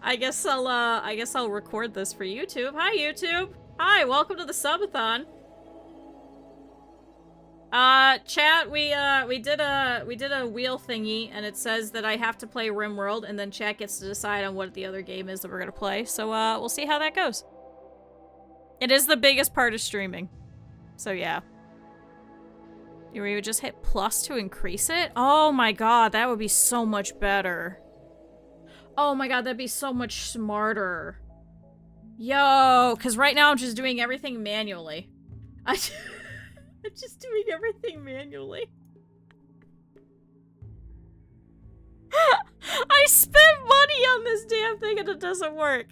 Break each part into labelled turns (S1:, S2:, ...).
S1: I guess I'll record this for YouTube. Hi, YouTube. Hi, welcome to the subathon. Chat, we did a wheel thingy, and it says that I have to play Rimworld, and then chat gets to decide on what the other game is that we're gonna play. So, we'll see how that goes. It is the biggest part of streaming. So, yeah. You would just hit plus to increase it? Oh my god, that would be so much better. Oh my god, that'd be so much smarter. Yo, because right now I'm just doing everything manually. I'm just doing everything manually. I spent money on this damn thing and it doesn't work.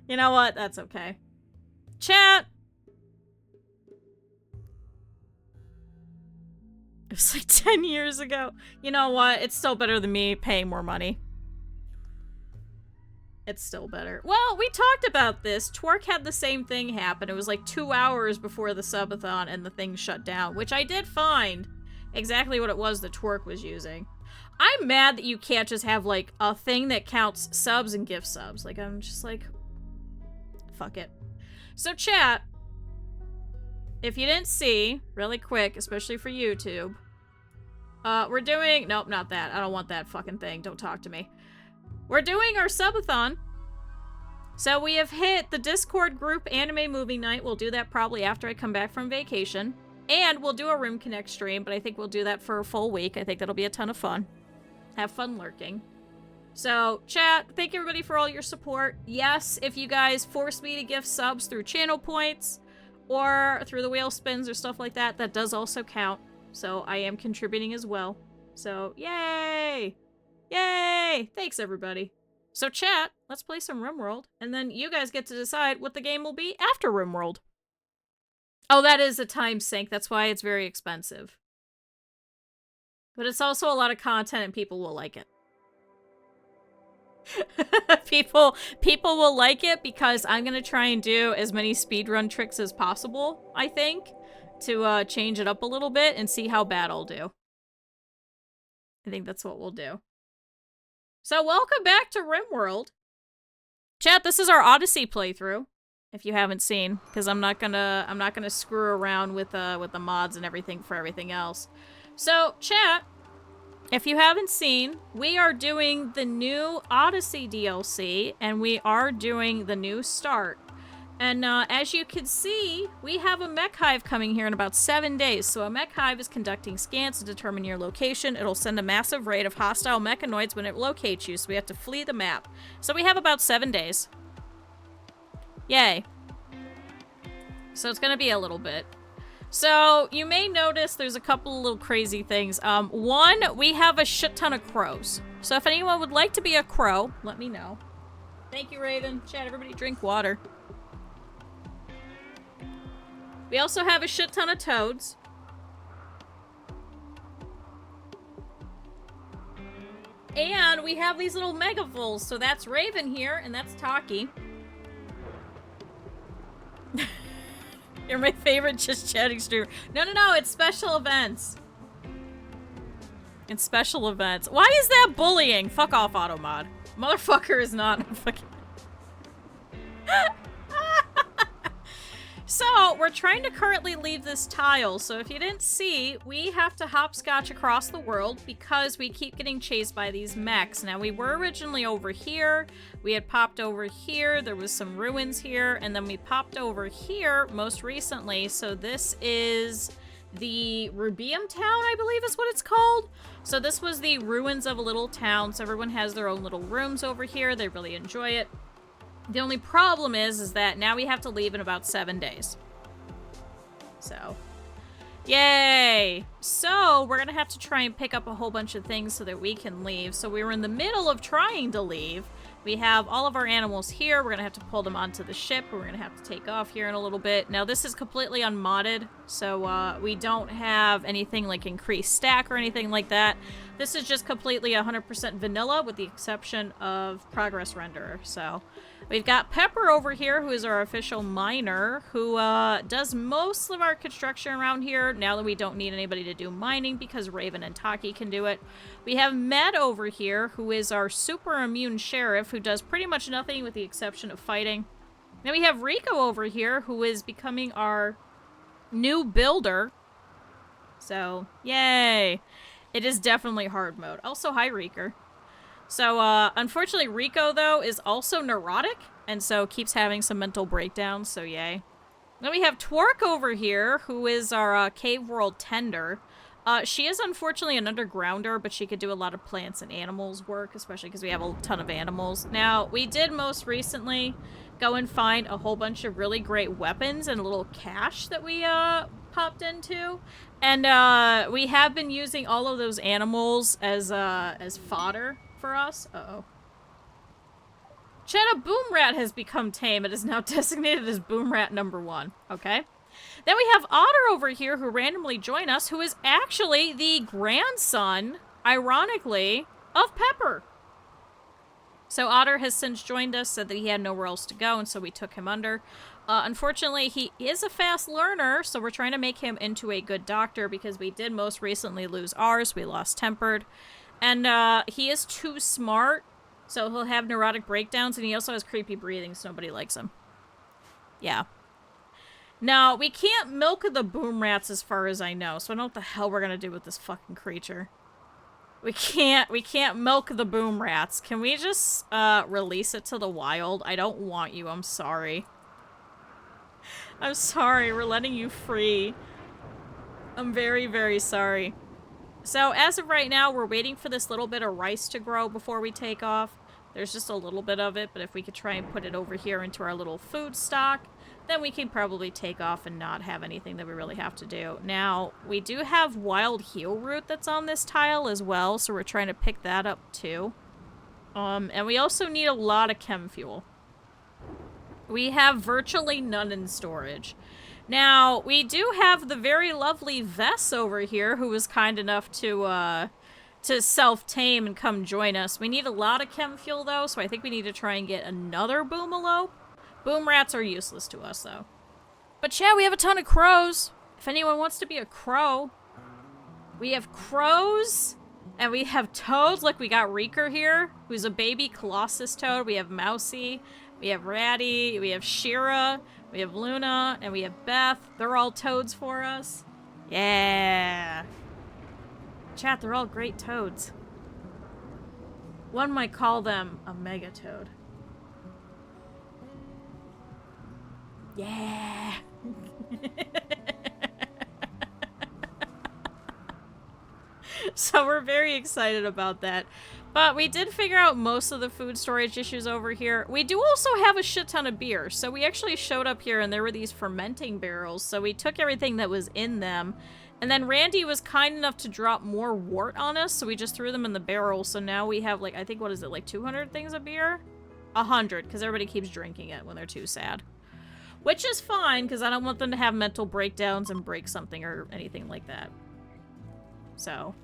S1: You know what? That's okay. Chat! It was like 10 years ago. You know what? It's still better than me paying more money. It's still better. Well, we talked about this. Twerk had the same thing happen. It was like 2 hours before the subathon and the thing shut down, which I did find exactly what it was that Twerk was using. I'm mad that you can't just have like a thing that counts subs and gift subs. Like, I'm just like, fuck it. So chat, if you didn't see, really quick, especially for YouTube, we're doing, nope, not that. I don't want that fucking thing. Don't talk to me. We're doing our subathon. So we have hit the Discord group anime movie night. We'll do that probably after I come back from vacation. And we'll do a Room Connect stream, but I think we'll do that for a full week. I think that'll be a ton of fun. Have fun lurking. So, chat, thank you everybody for all your support. Yes, if you guys force me to gift subs through channel points or through the whale spins or stuff like that, that does also count. So I am contributing as well. So, yay! Yay! Thanks, everybody. So, chat, let's play some Rimworld, and then you guys get to decide what the game will be after Rimworld. Oh, that is a time sink. That's why it's very expensive. But it's also a lot of content, and people will like it. people will like it because I'm gonna try and do as many speedrun tricks as possible, I think, to change it up a little bit and see how bad I'll do. I think that's what we'll do. So welcome back to Rimworld. Chat, this is our Odyssey playthrough, if you haven't seen, because I'm not gonna screw around with the mods and everything for everything else. So, chat, if you haven't seen, we are doing the new Odyssey DLC, and we are doing the new start. And as you can see, we have a mech hive coming here in about 7 days. So a mech hive is conducting scans to determine your location. It'll send a massive raid of hostile mechanoids when it locates you, so we have to flee the map. So we have about 7 days. Yay. So it's gonna be a little bit. So you may notice there's a couple of little crazy things. One, we have a shit ton of crows. So if anyone would like to be a crow, let me know. Thank you, Raven. Chat, everybody drink water. We also have a shit ton of toads. And we have these little megavoles. So that's Raven here, and that's Taki. You're my favorite just chatting streamer. No, it's special events. It's special events. Why is that bullying? Fuck off, Automod. Motherfucker is not fucking... So, we're trying to currently leave this tile, so if you didn't see, we have to hopscotch across the world because we keep getting chased by these mechs. Now, we were originally over here, we had popped over here, there was some ruins here, and then we popped over here most recently, so this is the Rubium Town, I believe is what it's called. So this was the ruins of a little town, so everyone has their own little rooms over here, they really enjoy it. The only problem is that now we have to leave in about 7 days. So, yay! So, we're gonna have to try and pick up a whole bunch of things so that we can leave. So we were in the middle of trying to leave. We have all of our animals here. We're gonna have to pull them onto the ship. We're gonna have to take off here in a little bit. Now, this is completely unmodded, so we don't have anything like increased stack or anything like that. This is just completely 100% vanilla with the exception of progress renderer. So we've got Pepper over here, who is our official miner, who does most of our construction around here now that we don't need anybody to do mining because Raven and Taki can do it. We have Med over here, who is our super immune sheriff, who does pretty much nothing with the exception of fighting. Then we have Rico over here, who is becoming our new builder. So, yay! It is definitely hard mode. Also, hi, Rico. So, unfortunately, Rico, though, is also neurotic, and so keeps having some mental breakdowns, so yay. Then we have Twerk over here, who is our Cave World tender. She is unfortunately an undergrounder, but she could do a lot of plants and animals work, especially because we have a ton of animals. Now, we did most recently go and find a whole bunch of really great weapons and a little cache that we popped into. And we have been using all of those animals as fodder for us. Uh-oh. Chetta Boom Rat has become tame. It is now designated as Boom Rat #1. Okay. Then we have Otter over here who randomly joined us, who is actually the grandson, ironically, of Pepper. So Otter has since joined us, said that he had nowhere else to go, and so we took him under. Unfortunately, he is a fast learner, so we're trying to make him into a good doctor because we did most recently lose ours. We lost Tempered. And he is too smart, so he'll have neurotic breakdowns, and he also has creepy breathing, so nobody likes him. Yeah. Now, we can't milk the boom rats as far as I know, so I don't know what the hell we're gonna do with this fucking creature. We can't milk the boom rats. Can we just release it to the wild? I don't want you, I'm sorry. I'm sorry, we're letting you free. I'm very, very sorry. So, as of right now, we're waiting for this little bit of rice to grow before we take off. There's just a little bit of it, but if we could try and put it over here into our little food stock, then we can probably take off and not have anything that we really have to do. Now, we do have wild heal root that's on this tile as well, so we're trying to pick that up too. And we also need a lot of chem fuel. We have virtually none in storage. Now, we do have the very lovely Vess over here, who was kind enough to self-tame and come join us. We need a lot of chem fuel, though, so I think we need to try and get another boomalope. Boom rats are useless to us, though. But yeah, we have a ton of crows. If anyone wants to be a crow. We have crows, and we have toads. Like, we got Reeker here, who's a baby Colossus toad. We have Mousy. We have Ratty. We have Shira. We have Luna. And we have Beth. They're all toads for us. Yeah. Chat, they're all great toads. One might call them a mega toad. Yeah. So we're very excited about that. But we did figure out most of the food storage issues over here. We do also have a shit ton of beer. So we actually showed up here and there were these fermenting barrels. So we took everything that was in them. And then Randy was kind enough to drop more wort on us. So we just threw them in the barrel. So now we have like, I think, what is it, like 200 things of beer? 100, because everybody keeps drinking it when they're too sad. Which is fine, because I don't want them to have mental breakdowns and break something or anything like that. So,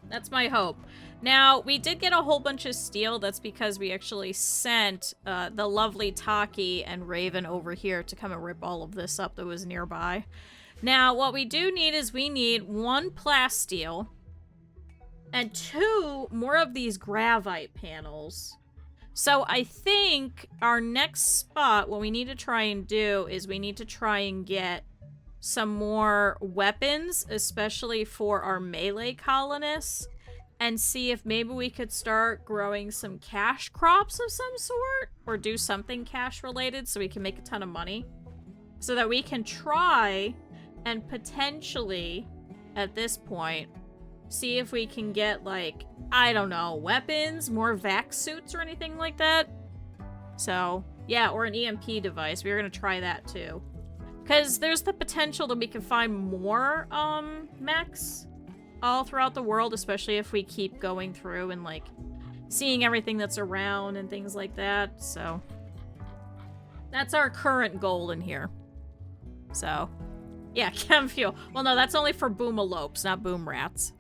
S1: that's my hope. Now, we did get a whole bunch of steel. That's because we actually sent the lovely Taki and Raven over here to come and rip all of this up that was nearby. Now, what we do need is we need 1 plasteel and 2 more of these gravite panels. So I think our next spot, what we need to try and do is we need to try and get some more weapons, especially for our melee colonists, and see if maybe we could start growing some cash crops of some sort, or do something cash related so we can make a ton of money, so that we can try and potentially, at this point, see if we can get, like, I don't know, weapons, more vac suits or anything like that. So, yeah, or an EMP device. We were gonna try that too. Because there's the potential that we can find more, mechs all throughout the world, especially if we keep going through and, like, seeing everything that's around and things like that. So, that's our current goal in here. So, yeah, chem fuel. Well, no, that's only for boomalopes, not boom rats.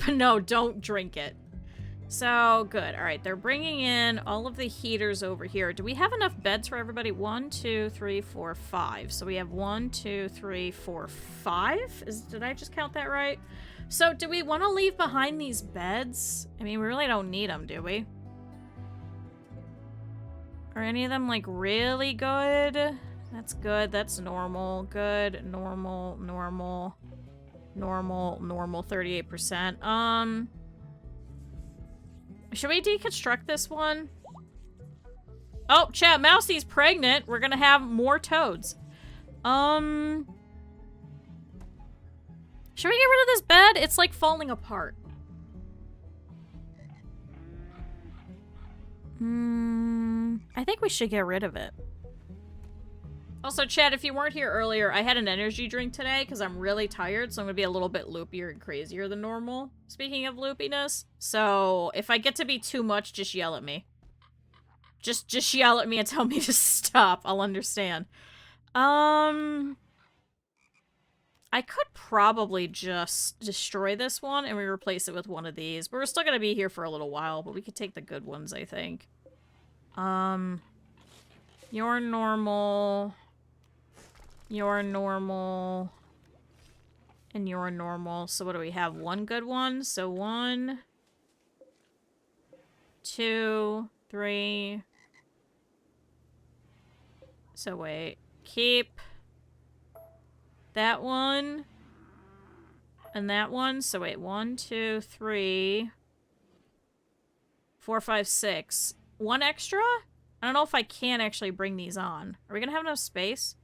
S1: But no, don't drink it. So, good. All right, they're bringing in all of the heaters over here. Do we have enough beds for everybody? 1, 2, 3, 4, 5. So we have 1, 2, 3, 4, 5? Did I just count that right? So, do we want to leave behind these beds? I mean, we really don't need them, do we? Are any of them, like, really good? That's good. That's normal. Good. Normal. Normal. Normal. Normal. 38%. Should we deconstruct this one? Oh, chat, Mousie's pregnant. We're gonna have more toads. Should we get rid of this bed? It's like falling apart. I think we should get rid of it. Also, chat, if you weren't here earlier, I had an energy drink today because I'm really tired, so I'm going to be a little bit loopier and crazier than normal. Speaking of loopiness. So, if I get to be too much, just yell at me. Just yell at me and tell me to stop. I'll understand. I could probably just destroy this one and we replace it with one of these. But we're still going to be here for a little while, but we could take the good ones, I think. You're normal... You're normal. And you're normal. So what do we have? One good one. So 1, 2, 3. So wait. Keep that one. And that one. So wait. 1, 2, 3. 4, 5, 6. One extra? I don't know if I can actually bring these on. Are we gonna have enough space?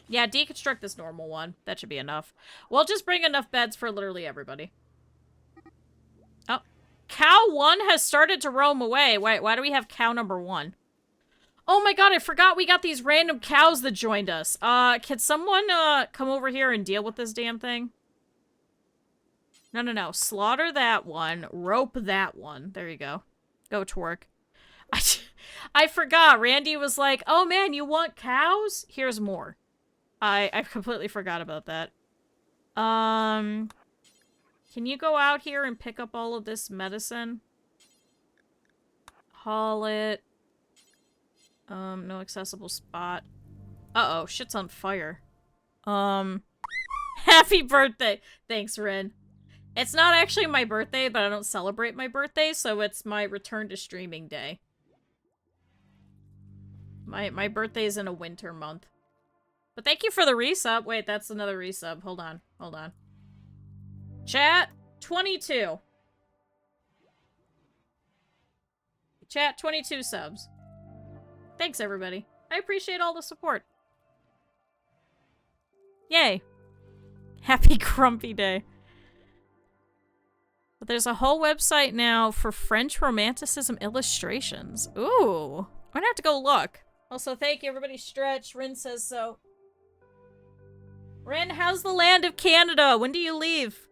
S1: Yeah, deconstruct this normal one. That should be enough. We'll just bring enough beds for literally everybody. Oh. Cow 1 has started to roam away. Wait, why do we have cow number 1? Oh my god, I forgot we got these random cows that joined us. Can someone, come over here and deal with this damn thing? No. Slaughter that one. Rope that one. There you go. Go twerk. I forgot. Randy was like, oh man, you want cows? Here's more. I completely forgot about that. Can you go out here and pick up all of this medicine? Haul it. No accessible spot. Uh-oh, shit's on fire. Happy birthday! Thanks, Ren. It's not actually my birthday, but I don't celebrate my birthday, so it's my return to streaming day. My birthday's in a winter month. But thank you for the resub. Wait, that's another resub. Hold on. Chat, 22. Chat, 22 subs. Thanks, everybody. I appreciate all the support. Yay. Happy Grumpy Day. But there's a whole website now for French Romanticism illustrations. Ooh. I'm gonna have to go look. Also, thank you, everybody. Stretch. Rin says so. Rin, how's the land of Canada? When do you leave?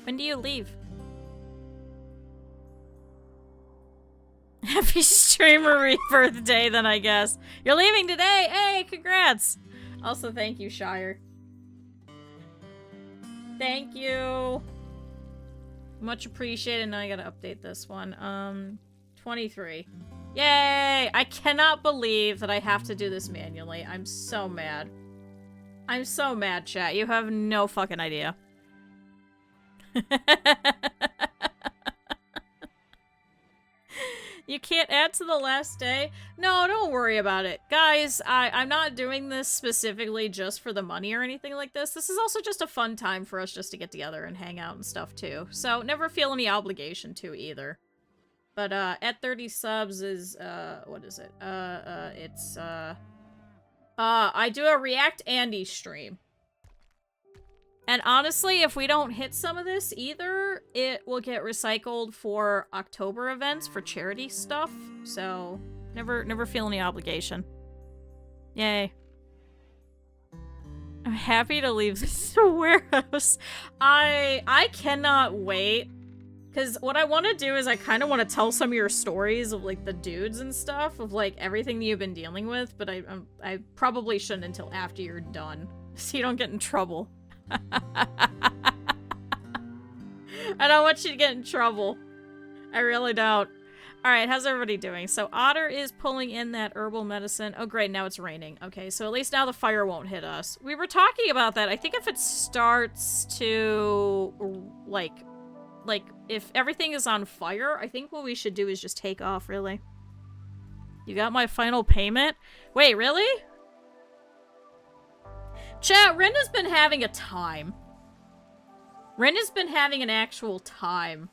S1: When do you leave? Happy streamer birthday, then, I guess. You're leaving today! Hey, congrats! Also, thank you, Shire. Thank you! Much appreciated. Now I gotta update this one. 23. Yay! I cannot believe that I have to do this manually. I'm so mad. I'm so mad, chat. You have no fucking idea. You can't add to the last day? No, don't worry about it. Guys, I'm not doing this specifically just for the money or anything like this. This is also just a fun time for us just to get together and hang out and stuff too. So never feel any obligation to either. But at 30 subs is, what is it? I do a React Andy stream. And honestly, if we don't hit some of this either, it will get recycled for October events for charity stuff. So, never feel any obligation. Yay. I'm happy to leave this warehouse. I cannot wait. Because what I want to do is I kind of want to tell some of your stories of, like, the dudes and stuff. Of, like, everything that you've been dealing with. But I probably shouldn't until after you're done. So you don't get in trouble. I don't want you to get in trouble. I really don't. Alright, how's everybody doing? So Otter is pulling in that herbal medicine. Oh great, now it's raining. Okay, so at least now the fire won't hit us. We were talking about that. I think if it starts to, like, if everything is on fire, I think what we should do is just take off, really. You got my final payment? Wait, really? Chat, Rin has been having a time. Rin has been having an actual time.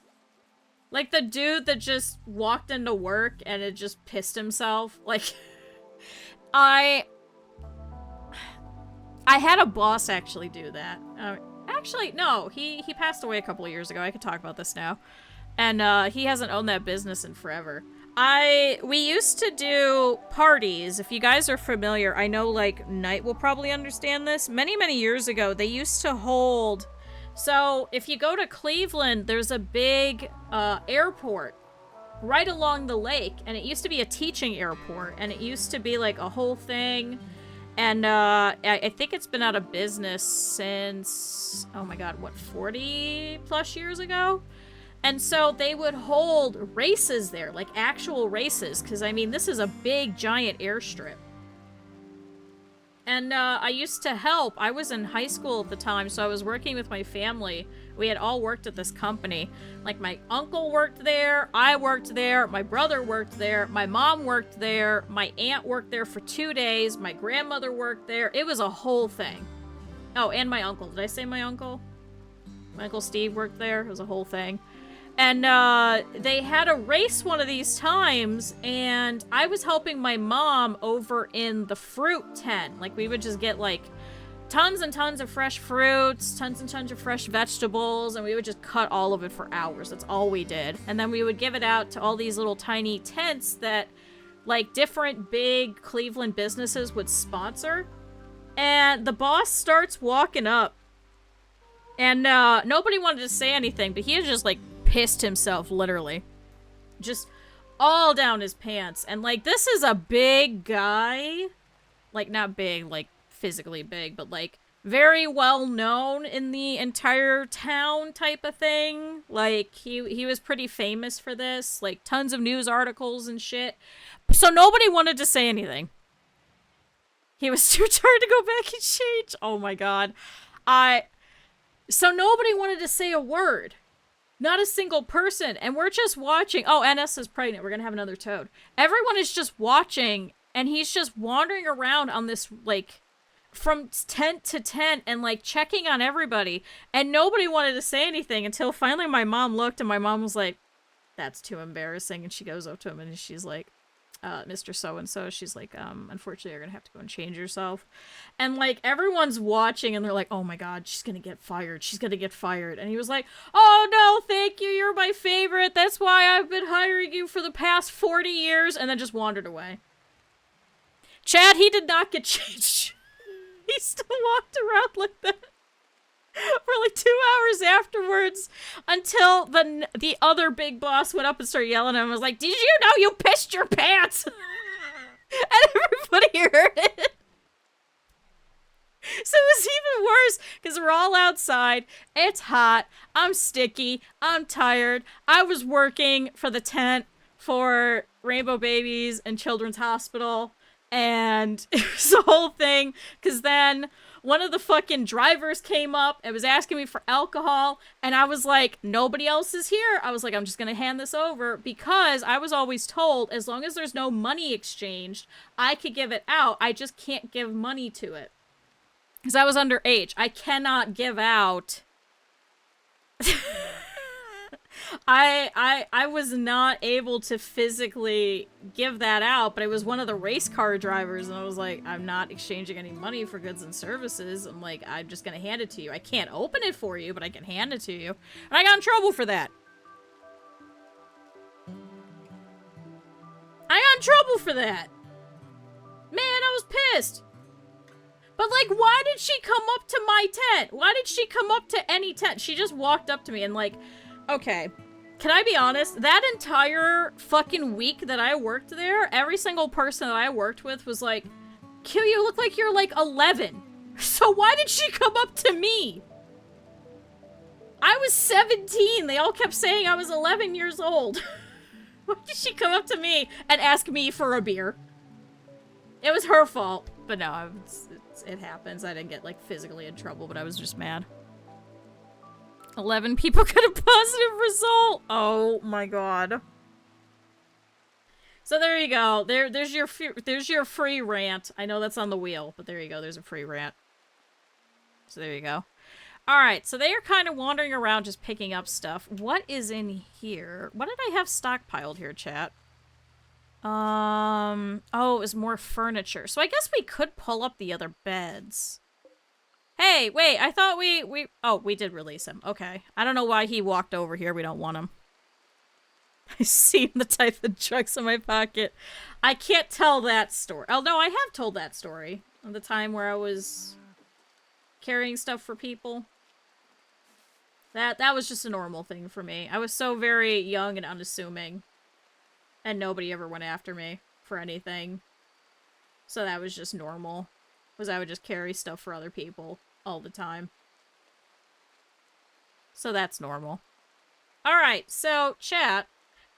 S1: Like the dude that just walked into work and it just pissed himself. Like, I had a boss actually do that. Actually, no, he passed away a couple of years ago. I could talk about this now. And he hasn't owned that business in forever. We used to do parties. If you guys are familiar, I know, like, Knight will probably understand this. Many, many years ago, they used to hold... So, if you go to Cleveland, there's a big airport right along the lake, and it used to be a teaching airport, and it used to be, like, a whole thing, and I think it's been out of business since, oh my god, what, 40-plus years ago? And so they would hold races there, like actual races, because, I mean, this is a big, giant airstrip. And I used to help. I was in high school at the time, so I was working with my family. We had all worked at this company. Like, my uncle worked there, I worked there, my brother worked there, my mom worked there, my aunt worked there for 2 days, my grandmother worked there. It was a whole thing. Oh, and my uncle. Did I say my uncle? My Uncle Steve worked there. It was a whole thing. And they had a race one of these times, and I was helping my mom over in the fruit tent. Like, we would just get, like, tons and tons of fresh fruits, tons and tons of fresh vegetables, and we would just cut all of it for hours. That's all we did. And then we would give it out to all these little tiny tents that, like, different big Cleveland businesses would sponsor. And the boss starts walking up. And nobody wanted to say anything, but he had just, like, pissed himself, literally. Just all down his pants. And, like, this is a big guy. Like, not big, like, physically big, but, like, very well known in the entire town type of thing. Like, he was pretty famous for this. Like, tons of news articles and shit. So nobody wanted to say anything. He was too tired to go back and change. Oh my god. So nobody wanted to say a word. Not a single person. And we're just watching. Oh, NS is pregnant. We're gonna have another toad. Everyone is just watching, and he's just wandering around on this, like, from tent to tent and, like, checking on everybody. And nobody wanted to say anything until finally my mom looked, and my mom was like, that's too embarrassing. And she goes up to him, and she's like, Mr. So-and-so, she's like, unfortunately, you're gonna have to go and change yourself. And, like, everyone's watching, and they're like, oh my god, she's gonna get fired. She's gonna get fired. And he was like, oh no, thank you, you're my favorite. That's why I've been hiring you for the past 40 years. And then just wandered away. Chad, he did not get changed. He still walked around like that for like 2 hours afterwards, until the other big boss went up and started yelling at him and was like, did you know you pissed your pants? And everybody heard it. So it was even worse, because we're all outside, it's hot, I'm sticky, I'm tired, I was working for the tent for Rainbow Babies and Children's Hospital, and it was the whole thing, because then one of the fucking drivers came up and was asking me for alcohol, and I was like, nobody else is here. I was like, I'm just gonna hand this over, because I was always told, as long as there's no money exchanged, I could give it out. I just can't give money to it. Because I was underage. I cannot give out... I was not able to physically give that out, but it was one of the race car drivers, and I was like, I'm not exchanging any money for goods and services. I'm like, I'm just gonna hand it to you. I can't open it for you, but I can hand it to you. And I got in trouble for that. I got in trouble for that. Man, I was pissed. But, like, why did she come up to my tent? Why did she come up to any tent? She just walked up to me and, like, okay, can I be honest? That entire fucking week that I worked there, every single person that I worked with was like, Kyuu, you look like you're, like, 11. So why did she come up to me? I was 17. They all kept saying I was 11 years old. Why did she come up to me and ask me for a beer? It was her fault. But no, it happens. I didn't get, like, physically in trouble, but I was just mad. 11 people got a positive result. Oh my god. So there you go. There's your free rant. I know that's on the wheel, but there you go. There's a free rant. So there you go. Alright, so they are kind of wandering around just picking up stuff. What is in here? What did I have stockpiled here, chat? Oh, it was more furniture. So I guess we could pull up the other beds. Hey, wait, I thought oh, we did release him. Okay. I don't know why he walked over here. We don't want him. I see the type of drugs in my pocket. I can't tell that story. Oh, no, I have told that story. Of the time where I was carrying stuff for people. That was just a normal thing for me. I was so very young and unassuming. And nobody ever went after me for anything. So that was just normal. Was I would just carry stuff for other people all the time. So that's normal. Alright, so chat.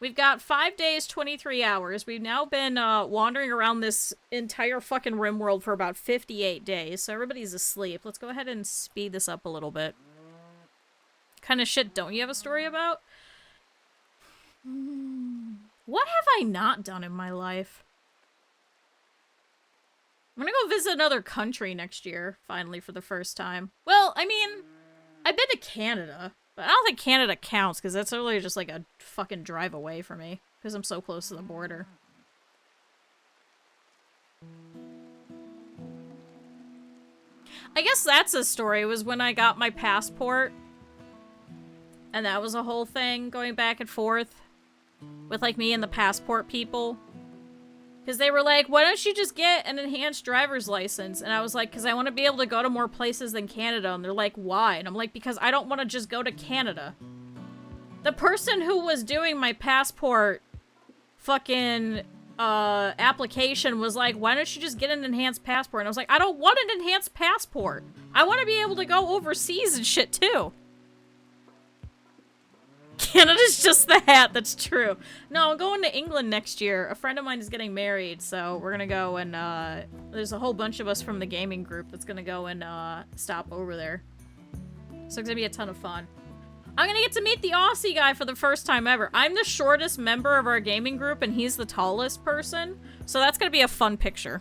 S1: We've got 5 days, 23 hours. We've now been wandering around this entire fucking Rimworld for about 58 days. So everybody's asleep. Let's go ahead and speed this up a little bit. Kind of shit don't you have a story about? What have I not done in my life? I'm gonna go visit another country next year, finally, for the first time. Well, I mean, I've been to Canada, but I don't think Canada counts, because that's really just like a fucking drive away for me, because I'm so close to the border. I guess that's a story, was when I got my passport. And that was a whole thing, going back and forth with, like, me and the passport people. Because they were like, why don't you just get an enhanced driver's license? And I was like, because I want to be able to go to more places than Canada. And they're like, why? And I'm like, because I don't want to just go to Canada. The person who was doing my passport fucking application was like, why don't you just get an enhanced passport? And I was like, I don't want an enhanced passport. I want to be able to go overseas and shit too. Canada's just the hat, that's true. No, I'm going to England next year. A friend of mine is getting married, so we're gonna go and, there's a whole bunch of us from the gaming group that's gonna go and, stop over there. So it's gonna be a ton of fun. I'm gonna get to meet the Aussie guy for the first time ever. I'm the shortest member of our gaming group, and he's the tallest person, so that's gonna be a fun picture.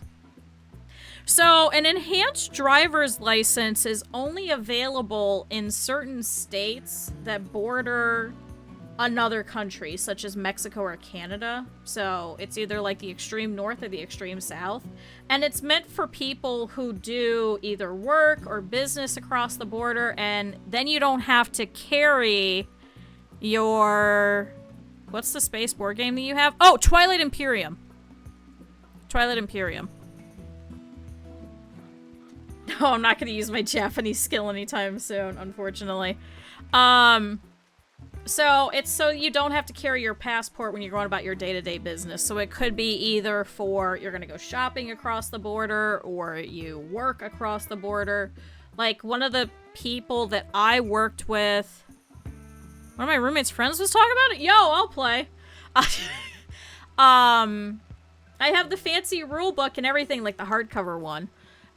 S1: So, an enhanced driver's license is only available in certain states that border another country, such as Mexico or Canada. So, it's either like the extreme north or the extreme south. And it's meant for people who do either work or business across the border, and then you don't have to carry your... What's the space board game that you have? Oh, Twilight Imperium. Twilight Imperium. No, I'm not going to use my Japanese skill anytime soon, unfortunately. So it's so you don't have to carry your passport when you're going about your day-to-day business. So it could be either for you're going to go shopping across the border or you work across the border. Like one of the people that I worked with, one of my roommate's friends was talking about it. Yo, I'll play. I have the fancy rule book and everything, like the hardcover one.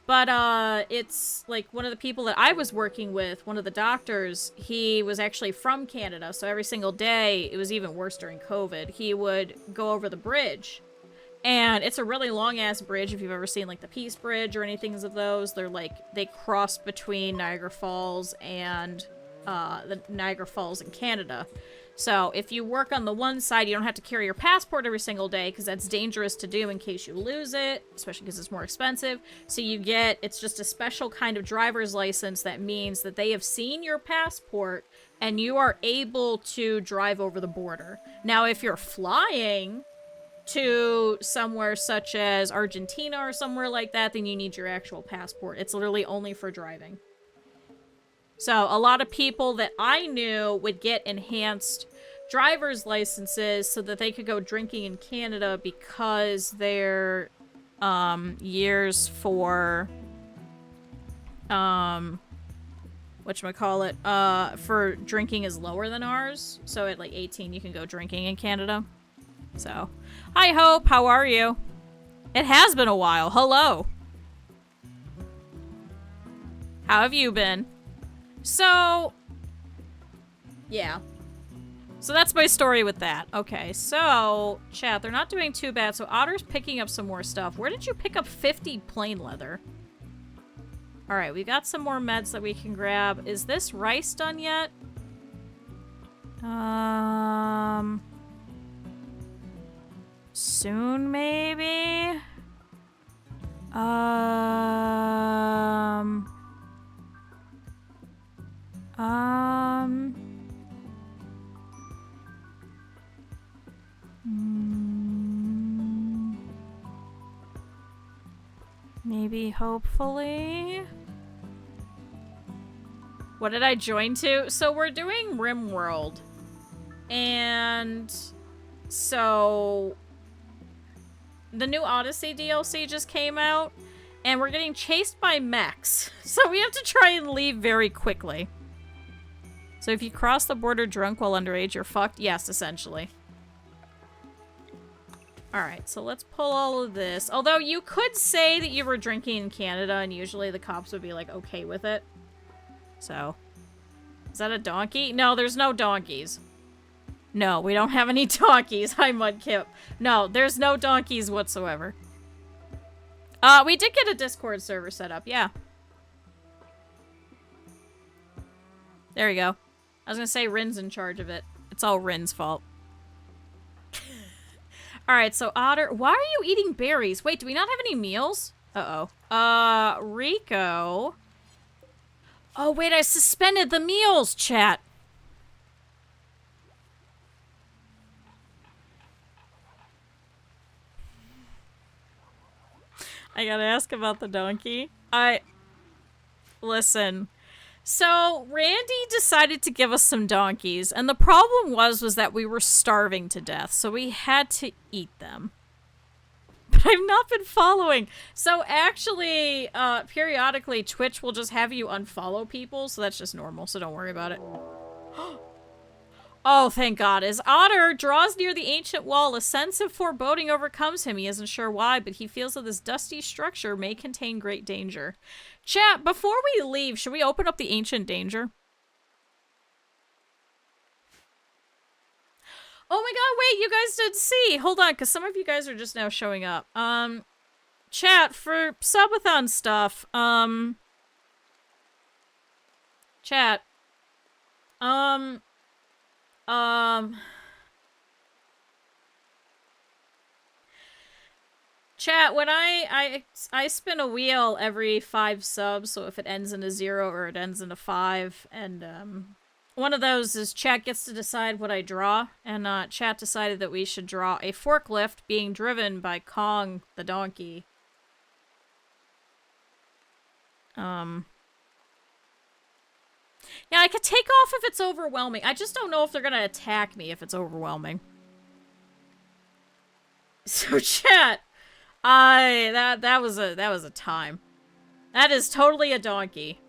S1: But, it's, like, one of the people that I was working with, one of the doctors, he was actually from Canada, so every single day, it was even worse during COVID, he would go over the bridge. And it's a really long-ass bridge, if you've ever seen, like, the Peace Bridge or anything of those. They're, like, they cross between Niagara Falls and, the Niagara Falls in Canada. So, if you work on the one side, you don't have to carry your passport every single day, because that's dangerous to do in case you lose it, especially because it's more expensive. So you get, it's just a special kind of driver's license that means that they have seen your passport, and you are able to drive over the border. Now, if you're flying to somewhere such as Argentina or somewhere like that, then you need your actual passport. It's literally only for driving. So, a lot of people that I knew would get enhanced driver's licenses so that they could go drinking in Canada because their years for whatchamacallit, for drinking is lower than ours. So at like 18, you can go drinking in Canada. So, hi Hope, how are you? It has been a while. Hello. How have you been? So, yeah. So that's my story with that. Okay, so, chat, they're not doing too bad. So Otter's picking up some more stuff. Where did you pick up 50 plain leather? Alright, we got some more meds that we can grab. Is this rice done yet? Soon, maybe? Maybe, hopefully. What did I join to? So we're doing Rimworld. And so the new Odyssey DLC just came out, and we're getting chased by mechs. So we have to try and leave very quickly. So if you cross the border drunk while underage, you're fucked? Yes, essentially. Alright, so let's pull all of this. Although you could say that you were drinking in Canada, and usually the cops would be, like, okay with it. So. Is that a donkey? No, there's no donkeys. No, we don't have any donkeys. Hi, Mudkip. No, there's no donkeys whatsoever. We did get a Discord server set up, yeah. There we go. I was gonna say Rin's in charge of it. It's all Rin's fault. Alright, so Otter... Why are you eating berries? Wait, do we not have any meals? Uh-oh. Rico... Oh, wait, I suspended the meals, chat. I gotta ask about the donkey. Listen. So, Randy decided to give us some donkeys, and the problem was that we were starving to death, so we had to eat them. But I've not been following. So, actually, periodically, Twitch will just have you unfollow people, so that's just normal, so don't worry about it. Oh, thank God. As Otter draws near the ancient wall, a sense of foreboding overcomes him. He isn't sure why, but he feels that this dusty structure may contain great danger. Chat, before we leave, should we open up the ancient danger? Oh my God, wait, you guys didn't see. Hold on, because some of you guys are just now showing up. Chat, for subathon stuff, chat, chat, when I spin a wheel every 5 subs, so if it ends in a 0 or it ends in a 5, and, one of those is chat gets to decide what I draw, and, chat decided that we should draw a forklift being driven by Kong the donkey. Yeah, I could take off if it's overwhelming. I just don't know if they're gonna attack me if it's overwhelming. So chat, that was a time. That is totally a donkey.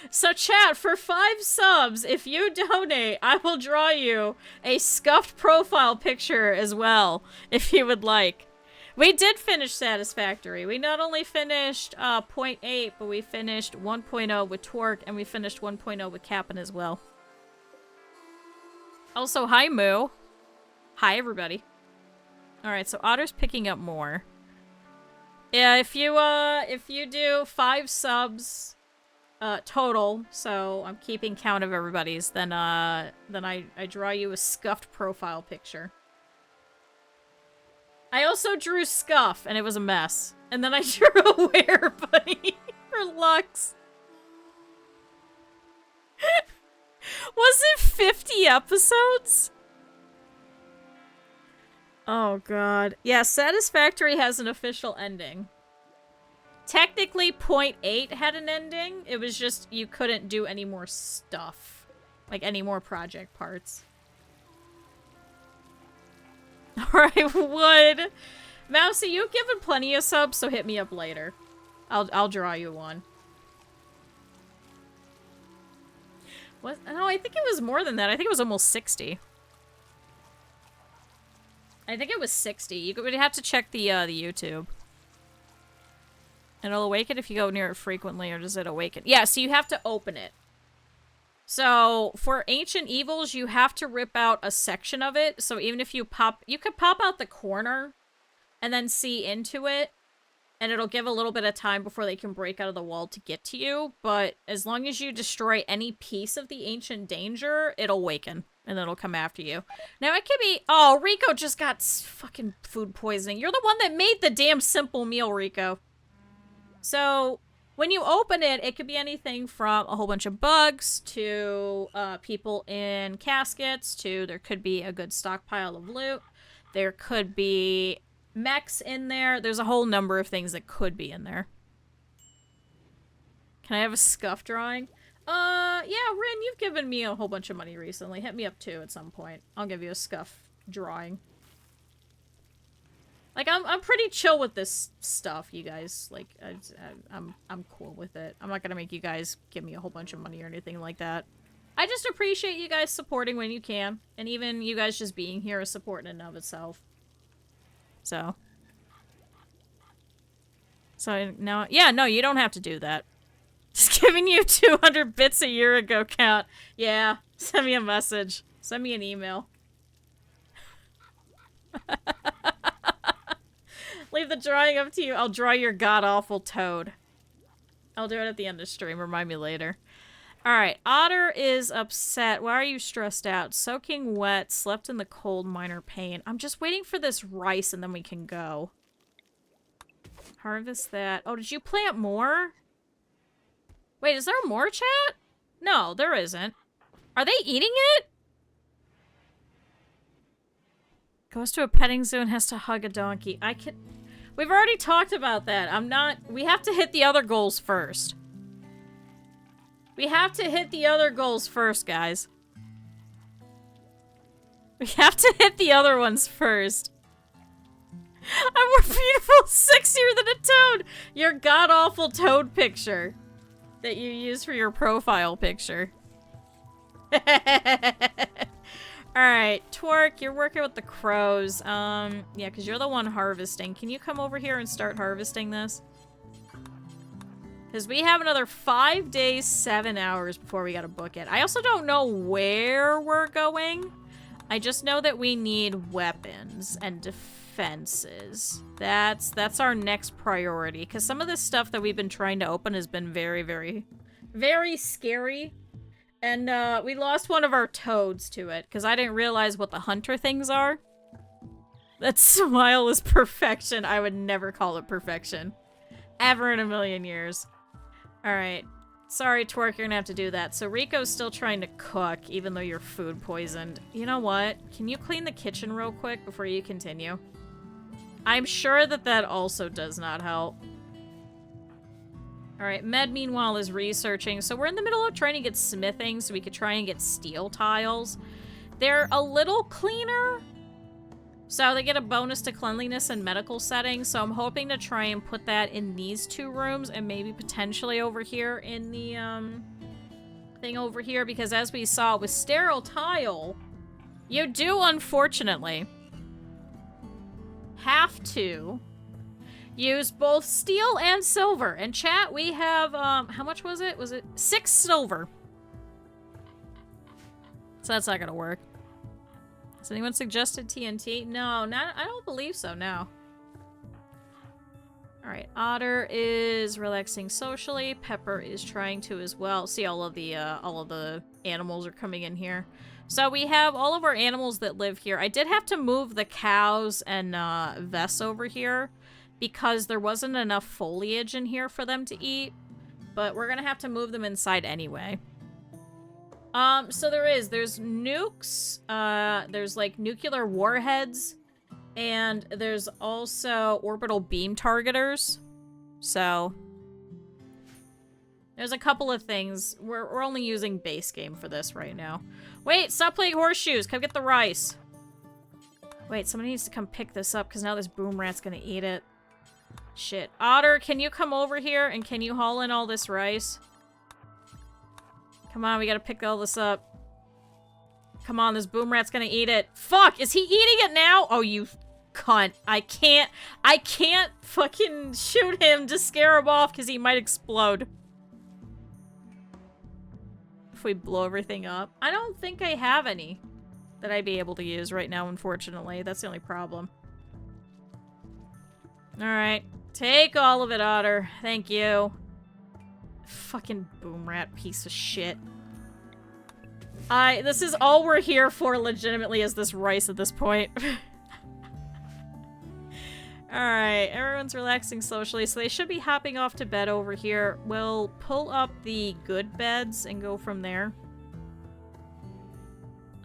S1: So chat, for 5 subs, if you donate, I will draw you a scuffed profile picture as well, if you would like. We did finish Satisfactory. We not only finished 0.8, but we finished 1.0 with Twerk, and we finished 1.0 with Cap'n as well. Also, hi Moo. Hi everybody. Alright, so Otter's picking up more. Yeah, if you do 5 subs total, so I'm keeping count of everybody's, then I draw you a scuffed profile picture. I also drew Scuff, and it was a mess. And then I drew a Werebunny for Lux. Was it 50 episodes? Oh god. Yeah, Satisfactory has an official ending. Technically, 0.8 had an ending. It was just you couldn't do any more stuff. Like, any more project parts. Alright, Wood. Mousy, you've given plenty of subs, so hit me up later. I'll draw you one. What? No, I think it was more than that. I think it was almost 60. I think it was 60. You would have to check the YouTube. It'll awaken if you go near it frequently, or does it awaken? Yeah, so you have to open it. So, for Ancient Evils, you have to rip out a section of it. So even if you could pop out the corner and then see into it, and it'll give a little bit of time before they can break out of the wall to get to you. But as long as you destroy any piece of the Ancient Danger, it'll awaken, and it'll come after you. Now, it could be... Oh, Rico just got fucking food poisoning. You're the one that made the damn simple meal, Rico. So... when you open it, it could be anything from a whole bunch of bugs to people in caskets to there could be a good stockpile of loot. There could be mechs in there. There's a whole number of things that could be in there. Can I have a scuff drawing? Yeah, Rin, you've given me a whole bunch of money recently. Hit me up too at some point. I'll give you a scuff drawing. Like, I'm pretty chill with this stuff, you guys. Like, I'm cool with it. I'm not gonna make you guys give me a whole bunch of money or anything like that. I just appreciate you guys supporting when you can. And even you guys just being here is support in and of itself. So now, yeah, no, you don't have to do that. Just giving you 200 bits a year ago count. Yeah, send me a message. Send me an email. Leave the drawing up to you. I'll draw your god-awful toad. I'll do it at the end of stream. Remind me later. Alright, Otter is upset. Why are you stressed out? Soaking wet, slept in the cold, minor pain. I'm just waiting for this rice and then we can go. Harvest that. Oh, did you plant more? Wait, is there more, chat? No, there isn't. Are they eating it? Goes to a petting zoo and has to hug a donkey. We've already talked about that. We have to hit the other goals first. We have to hit the other goals first, guys. We have to hit the other ones first. I'm more beautiful, sexier than a toad. Your god-awful toad picture that you use for your profile picture. Alright, Twerk, you're working with the crows. Yeah, because you're the one harvesting. Can you come over here and start harvesting this? Because we have another 5 days, 7 hours before we gotta book it. I also don't know where we're going. I just know that we need weapons and defenses. That's our next priority. Because some of this stuff that we've been trying to open has been very, very, very scary. And we lost one of our toads to it, because I didn't realize what the hunter things are. That smile is perfection. I would never call it perfection. Ever in a million years. Alright. Sorry, Twerk, you're gonna have to do that. So Rico's still trying to cook, even though you're food poisoned. You know what? Can you clean the kitchen real quick before you continue? I'm sure that that also does not help. Alright, Med, meanwhile, is researching. So we're in the middle of trying to get smithing so we could try and get steel tiles. They're a little cleaner. So they get a bonus to cleanliness and medical settings. So I'm hoping to try and put that in these 2 rooms and maybe potentially over here in the thing over here. Because as we saw with sterile tile, you do, unfortunately, have to use both steel and silver. And chat, we have, how much was it? Was it 6 silver? So that's not gonna work. Has anyone suggested TNT? No, I don't believe so, no. Alright, Otter is relaxing socially. Pepper is trying to as well. See, all of the animals are coming in here. So we have all of our animals that live here. I did have to move the cows and Vess over here, because there wasn't enough foliage in here for them to eat. But we're gonna have to move them inside anyway. So there's nukes, there's like nuclear warheads, and there's also orbital beam targeters. So there's a couple of things. We're only using base game for this right now. Wait, stop playing horseshoes, come get the rice. Wait, somebody needs to come pick this up, because now this boom rat's gonna eat it. Shit. Otter, can you come over here and can you haul in all this rice? Come on, we gotta pick all this up. Come on, this boom rat's gonna eat it. Fuck, is he eating it now? Oh, you cunt. I can't fucking shoot him to scare him off because he might explode. If we blow everything up. I don't think I have any that I'd be able to use right now, unfortunately. That's the only problem. Alright. Take all of it, Otter. Thank you. Fucking boom rat piece of shit. This is all we're here for, legitimately, is this rice at this point. Alright, everyone's relaxing socially, so they should be hopping off to bed over here. We'll pull up the good beds and go from there.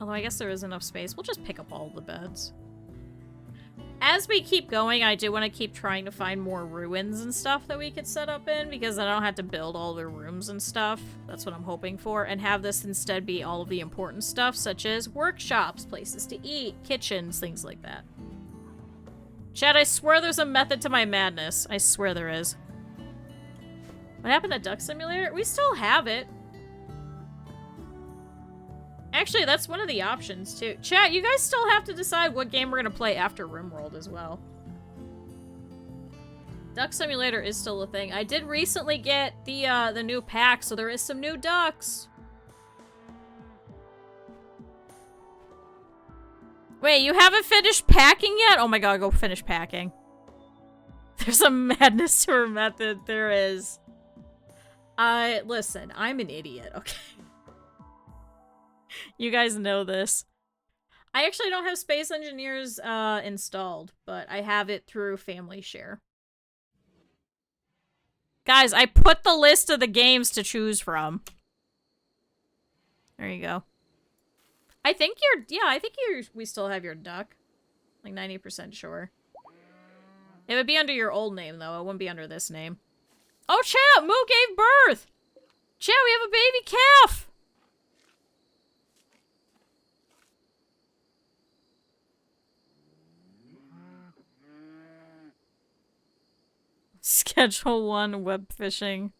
S1: Although I guess there is enough space. We'll just pick up all the beds. As we keep going, I do want to keep trying to find more ruins and stuff that we could set up in, because I don't have to build all the rooms and stuff. That's what I'm hoping for. And have this instead be all of the important stuff, such as workshops, places to eat, kitchens, things like that. Chad, I swear there's a method to my madness. I swear there is. What happened to Duck Simulator? We still have it. Actually, that's one of the options, too. Chat, you guys still have to decide what game we're gonna play after Rimworld as well. Duck Simulator is still a thing. I did recently get the new pack, so there is some new ducks. Wait, you haven't finished packing yet? Oh my god, go finish packing. There's a madness to her method. There is. Listen, I'm an idiot, okay? You guys know this. I actually don't have Space Engineers installed, but I have it through Family Share. Guys, I put the list of the games to choose from. There you go. I think we still have your duck. Like 90% sure. It would be under your old name, though. It wouldn't be under this name. Oh, chat! Moo gave birth! Chat, we have a baby calf! Schedule 1 web fishing.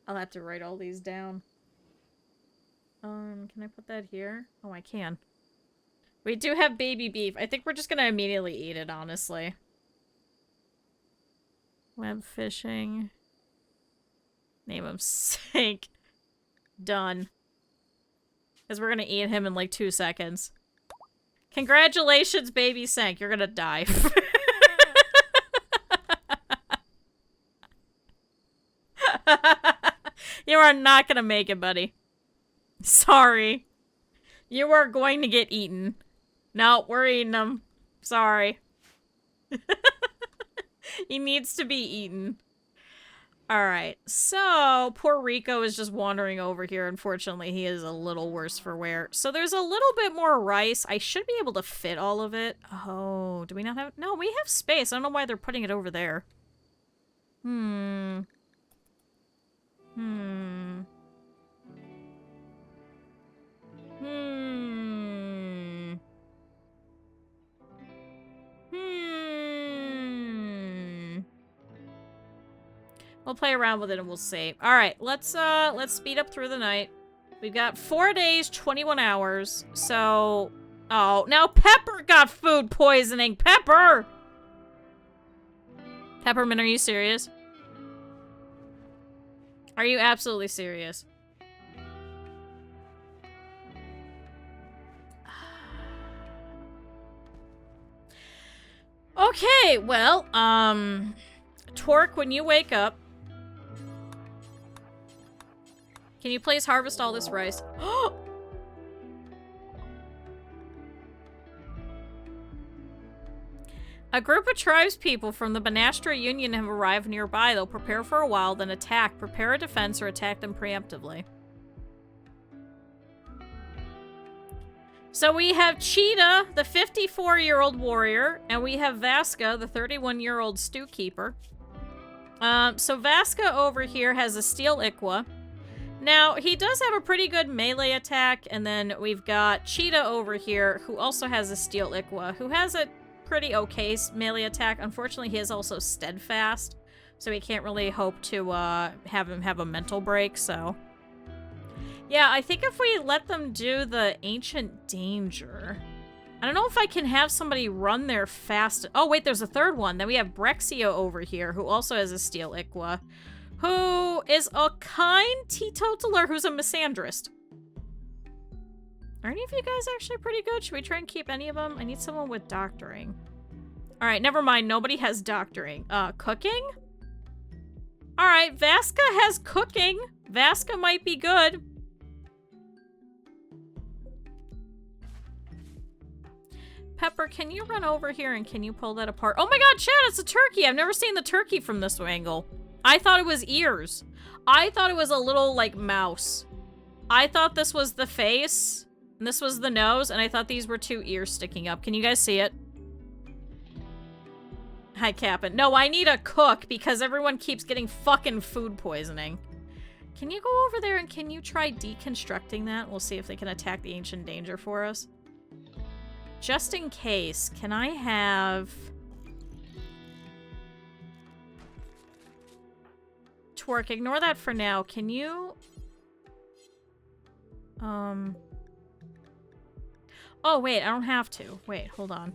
S1: I'll have to write all these down. Can I put that here? Oh, I can. We do have baby beef. I think we're just gonna immediately eat it, honestly. Web fishing. Name him Sink. Done. Because we're gonna eat him in like 2 seconds. Congratulations, baby Sank. You're gonna die. You are not gonna make it, buddy. Sorry. You are going to get eaten. No, we're eating him. Sorry. He needs to be eaten. Alright, so poor Rico is just wandering over here. Unfortunately, he is a little worse for wear. So there's a little bit more rice. I should be able to fit all of it. Oh, do we not have... No, we have space. I don't know why they're putting it over there. We'll play around with it and we'll see. Alright, let's speed up through the night. We've got 4 days, 21 hours. So... Oh, now Pepper got food poisoning! Pepper! Peppermint, are you serious? Are you absolutely serious? Okay, well, Torque, when you wake up, can you please harvest all this rice? A group of tribespeople from the Banastra Union have arrived nearby. They'll prepare for a while, then attack. Prepare a defense or attack them preemptively. So we have Cheetah, the 54-year-old warrior, and we have Vasca, the 31-year-old stew keeper. So Vasca over here has a steel Iqua. Now, he does have a pretty good melee attack, and then we've got Cheetah over here, who also has a steel Iqua, who has a pretty okay melee attack. Unfortunately, he is also steadfast, so we can't really hope to have him have a mental break, so... Yeah, I think if we let them do the Ancient Danger... I don't know if I can have somebody run there fast... Oh, wait, there's a third one. Then we have Brexio over here, who also has a Steel Iqua, who is a kind teetotaler who's a misandrist. Are any of you guys actually pretty good? Should we try and keep any of them? I need someone with doctoring. Alright, never mind. Nobody has doctoring. Cooking? Alright, Vaska has cooking. Vaska might be good. Pepper, can you run over here and can you pull that apart? Oh my god, Chad, it's a turkey! I've never seen the turkey from this angle. I thought it was ears. I thought it was a little, like, mouse. I thought this was the face, and this was the nose, and I thought these were two ears sticking up. Can you guys see it? Hi, Cap'n. No, I need a cook, because everyone keeps getting fucking food poisoning. Can you go over there and can you try deconstructing that? We'll see if they can attack the Ancient Danger for us. Just in case, can I have... Twerk, ignore that for now. Can you... Oh, wait, I don't have to. Wait, hold on.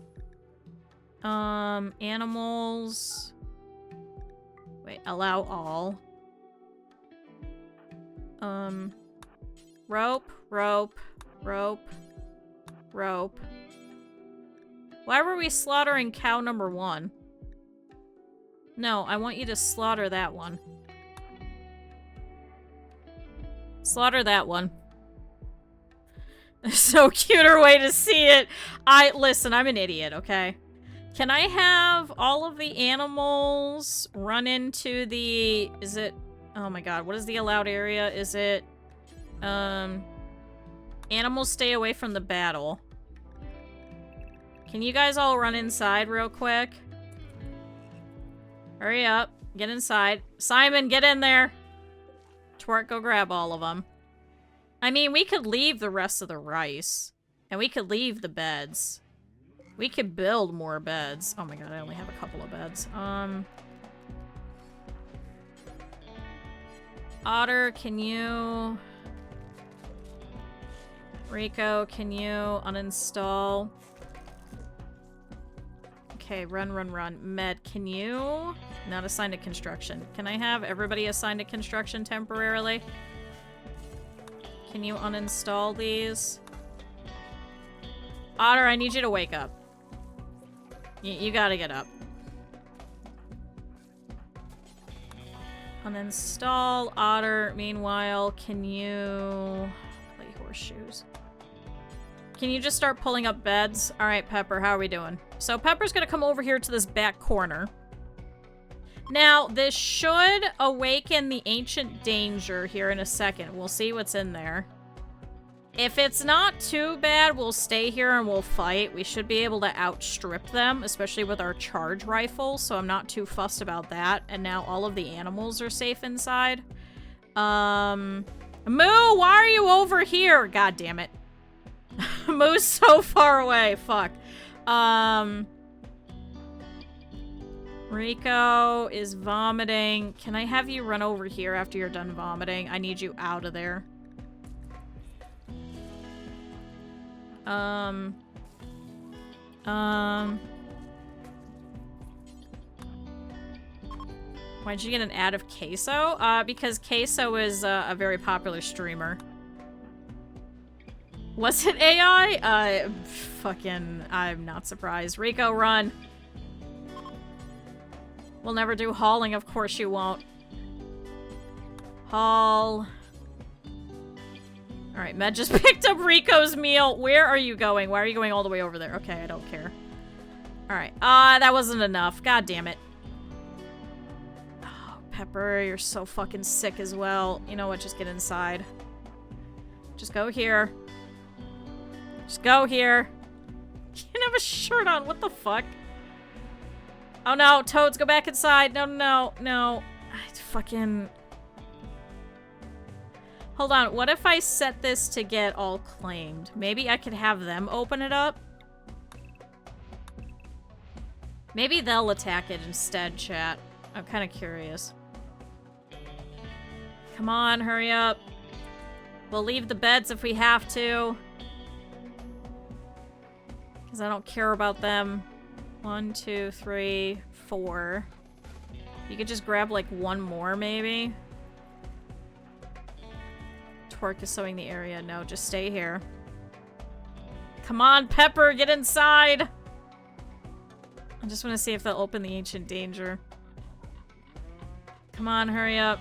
S1: Animals... Wait, allow all. Rope, rope, rope, rope. Why were we slaughtering cow number 1? No, I want you to slaughter that one. Slaughter that one. So cuter way to see it. Listen, I'm an idiot, okay? Can I have all of the animals run into the... Is it... Oh my god, what is the allowed area? Is it... Animals stay away from the battle. Can you guys all run inside real quick? Hurry up. Get inside. Simon, get in there. Twerk, go grab all of them. I mean, we could leave the rest of the rice. And we could leave the beds. We could build more beds. Oh my god, I only have a couple of beds. Otter, can you... Rico, can you uninstall... Okay, run, run, run. Med, can you... Not assigned to construction. Can I have everybody assigned to construction temporarily? Can you uninstall these? Otter, I need you to wake up. You gotta get up. Uninstall. Otter, meanwhile, can you... Play horseshoes. Can you just start pulling up beds? Alright, Pepper, how are we doing? So Pepper's gonna come over here to this back corner. Now, this should awaken the Ancient Danger here in a second. We'll see what's in there. If it's not too bad, we'll stay here and we'll fight. We should be able to outstrip them, especially with our charge rifle, so I'm not too fussed about that. And now all of the animals are safe inside. Moo, why are you over here? God damn it. Moo's so far away. Fuck. Rico is vomiting. Can I have you run over here after you're done vomiting? I need you out of there. Why'd you get an ad of Queso? Because Queso is a very popular streamer. Was it AI? Fucking, I'm not surprised. Rico, run. We'll never do hauling, of course you won't. Haul. Alright, Med just picked up Rico's meal. Where are you going? Why are you going all the way over there? Okay, I don't care. Alright, that wasn't enough. God damn it. Oh, Pepper, you're so fucking sick as well. You know what, just get inside. Just go here. Just go here. You didn't have a shirt on, what the fuck? Oh no, Toads, go back inside. No, no, no. I fucking... Hold on, what if I set this to get all claimed? Maybe I could have them open it up? Maybe they'll attack it instead, chat. I'm kind of curious. Come on, hurry up. We'll leave the beds if we have to. Because I don't care about them. 1, 2, 3, 4. You could just grab like one more, maybe. Twerk is sewing the area. No, just stay here. Come on, Pepper, get inside! I just want to see if they'll open the Ancient Danger. Come on, hurry up.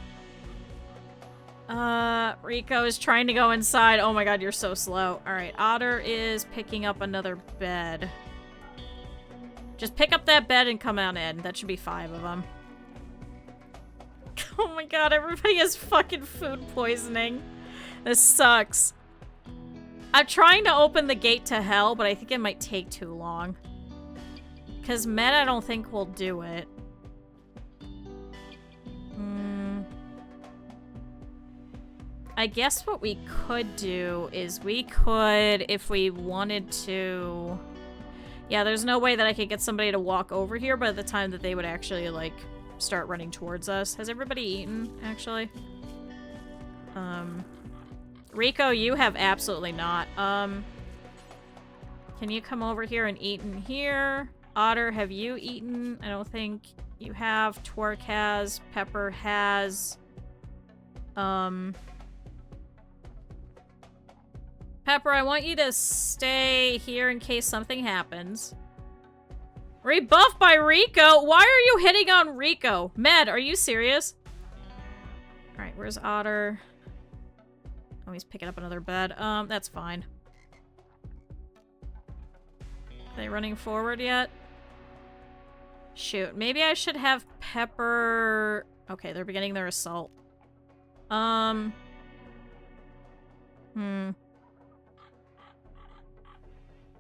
S1: Rico is trying to go inside. Oh my god, you're so slow. Alright, Otter is picking up another bed. Just pick up that bed and come on in. That should be 5 of them. Oh my god, everybody has fucking food poisoning. This sucks. I'm trying to open the gate to hell, but I think it might take too long. Because Med, I don't think will do it. I guess what we could do is we could, if we wanted to... Yeah, there's no way that I could get somebody to walk over here by the time that they would actually, like, start running towards us. Has everybody eaten, actually? Rico, you have absolutely not. Can you come over here and eat in here? Otter, have you eaten? I don't think you have. Twerk has. Pepper has. Pepper, I want you to stay here in case something happens. Rebuffed by Rico? Why are you hitting on Rico? Med, are you serious? Alright, where's Otter? Oh, he's picking up another bed. That's fine. Are they running forward yet? Shoot, maybe I should have Pepper... Okay, they're beginning their assault.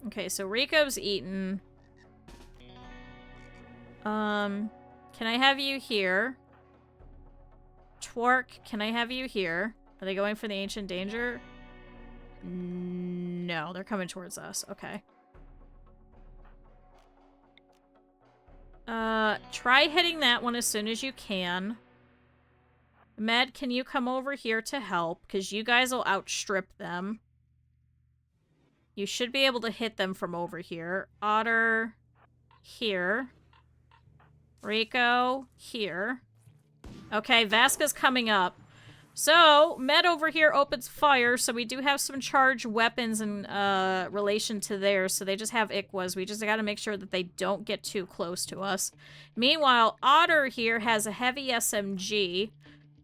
S1: Okay, so Rico's eaten. Can I have you here? Twerk, can I have you here? Are they going for the Ancient Danger? No, they're coming towards us. Okay. Try hitting that one as soon as you can. Med, can you come over here to help? Because you guys will outstrip them. You should be able to hit them from over here. Otter, here. Rico, here. Okay, Vasca's coming up. So, Med over here opens fire, so we do have some charged weapons in relation to theirs, so they just have ICWAs. We just gotta make sure that they don't get too close to us. Meanwhile, Otter here has a heavy SMG.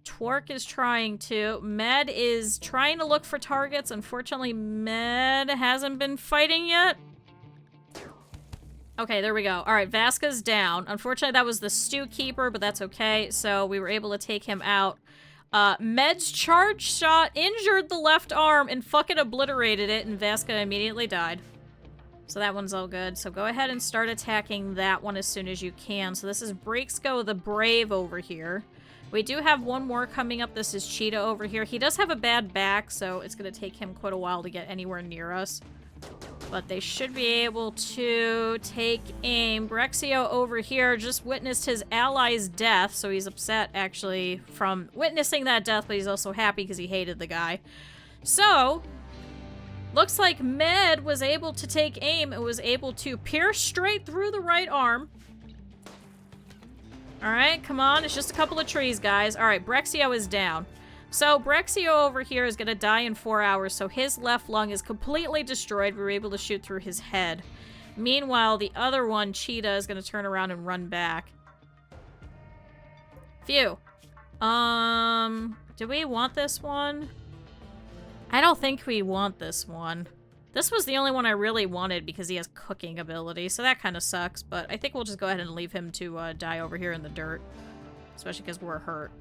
S1: Twerk is trying to. Med is trying to look for targets. Unfortunately, Med hasn't been fighting yet. Okay, there we go. Alright, Vasca's down. Unfortunately, that was the Stew Keeper, but that's okay. So we were able to take him out. Med's charge shot injured the left arm and fucking obliterated it, and Vasca immediately died. So that one's all good. So go ahead and start attacking that one as soon as you can. So this is Breaksko the Brave over here. We do have one more coming up. This is Cheetah over here. He does have a bad back, so it's going to take him quite a while to get anywhere near us. But they should be able to take aim. Brexio over here just witnessed his ally's death, so he's upset, actually, from witnessing that death, but he's also happy because he hated the guy. So, looks like Med was able to take aim and was able to pierce straight through the right arm. Alright, come on. It's just a couple of trees, guys. Alright, Brexio is down. So, Brexio over here is going to die in 4 hours, so his left lung is completely destroyed. We were able to shoot through his head. Meanwhile, the other one, Cheetah, is going to turn around and run back. Phew. Do we want this one? I don't think we want this one. This was the only one I really wanted because he has cooking ability, so that kind of sucks, but I think we'll just go ahead and leave him to die over here in the dirt. Especially because we're hurt.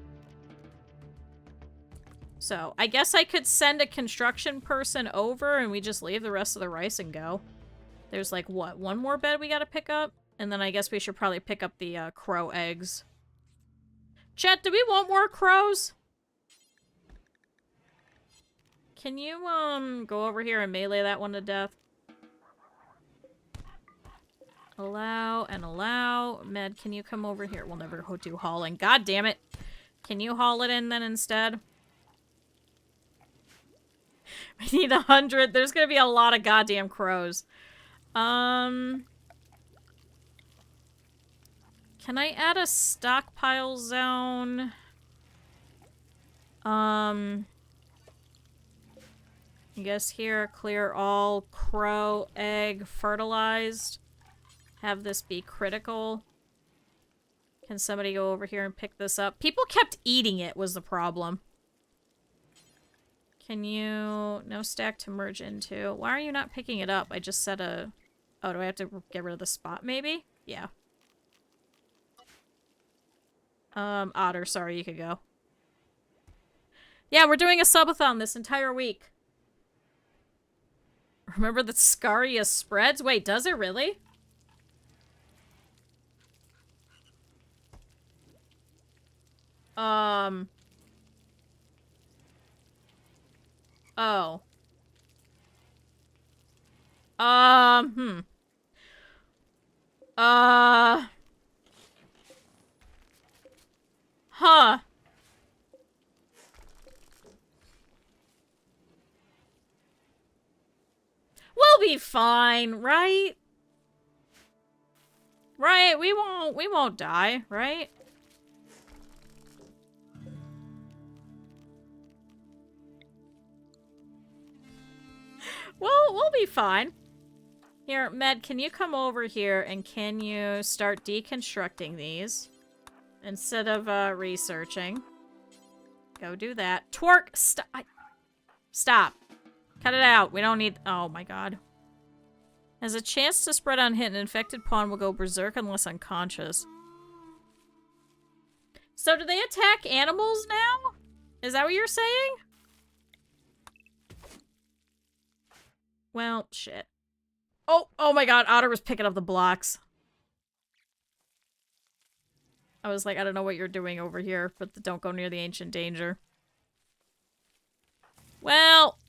S1: So, I guess I could send a construction person over and we just leave the rest of the rice and go. There's like, what, one more bed we gotta pick up? And then I guess we should probably pick up the crow eggs. Chet, do we want more crows? Can you, go over here and melee that one to death? 11 Allow and allow. Med, can you come over here? We'll never do hauling. God damn it. Can you haul it in then instead? We need 100. There's gonna be a lot of goddamn crows. Can I add a stockpile zone? I guess here, clear all crow, egg, fertilized. Have this be critical. Can somebody go over here and pick this up? People kept eating it was the problem. Can you... No stack to merge into. Why are you not picking it up? I just set a... Oh, do I have to get rid of the spot, maybe? Yeah. Otter, sorry, you could go. Yeah, we're doing a subathon this entire week. Remember that Scaria spreads? Wait, does it really? Oh. Huh. We'll be fine, right? Right, we won't die, right? Well, we'll be fine. Here, Med, can you come over here and can you start deconstructing these? Instead of, researching. Go do that. Twerk! Stop. Cut it out. We don't need... Oh my god. Has a chance to spread on hit, an infected pawn will go berserk unless unconscious. So do they attack animals now? Is that what you're saying? Well, shit. Oh my god, Otter was picking up the blocks. I was like, I don't know what you're doing over here, but don't go near the ancient danger. Well,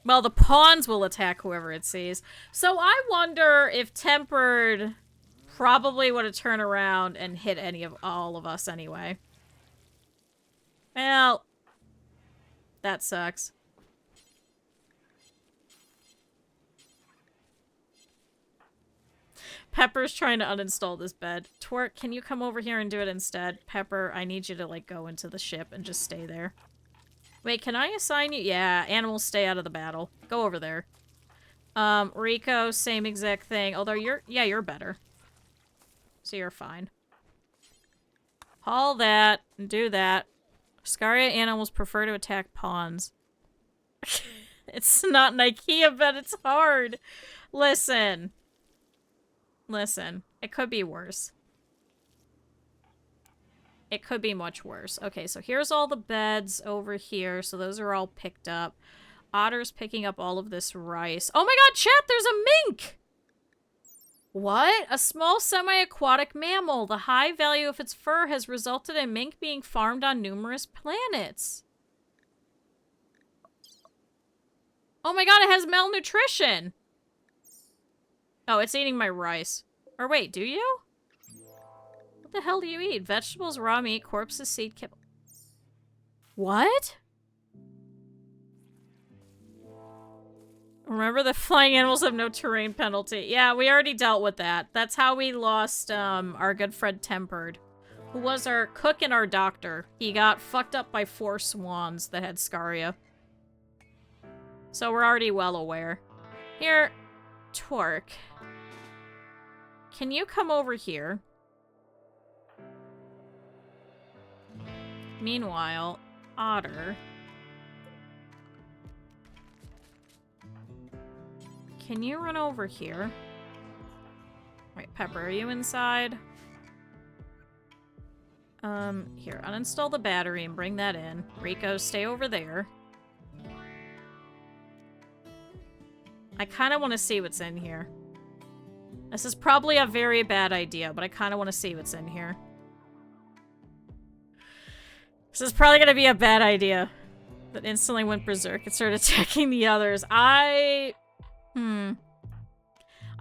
S1: the pawns will attack whoever it sees. So I wonder if Tempered probably would have turned around and hit all of us anyway. Well, that sucks. Pepper's trying to uninstall this bed. Twerk, can you come over here and do it instead? Pepper, I need you to, like, go into the ship and just stay there. Wait, can I assign you? Yeah, animals stay out of the battle. Go over there. Rico, same exact thing. Although you're better. So you're fine. Haul that and do that. Scaria animals prefer to attack pawns. It's not an IKEA bed, it's hard. Listen. Listen, it could be worse. It could be much worse. Okay, so here's all the beds over here. So those are all picked up. Otter's picking up all of this rice. Oh my god, chat, there's a mink! What? A small semi-aquatic mammal. The high value of its fur has resulted in mink being farmed on numerous planets. Oh my god, it has malnutrition! Oh, it's eating my rice. Or wait, do you? What the hell do you eat? Vegetables, raw meat, corpses, seed, kibble. What? Remember the flying animals have no terrain penalty. Yeah, we already dealt with that. That's how we lost, our good friend Tempered, who was our cook and our doctor. He got fucked up by 4 swans that had Scaria. So we're already well aware. Here, Twerk. Can you come over here? Meanwhile, Otter. Can you run over here? Wait, Pepper, are you inside? Here, uninstall the battery and bring that in. Rico, stay over there. I kind of want to see what's in here. This is probably a very bad idea, but I kind of want to see what's in here. This is probably going to be a bad idea. That instantly went berserk and started attacking the others. I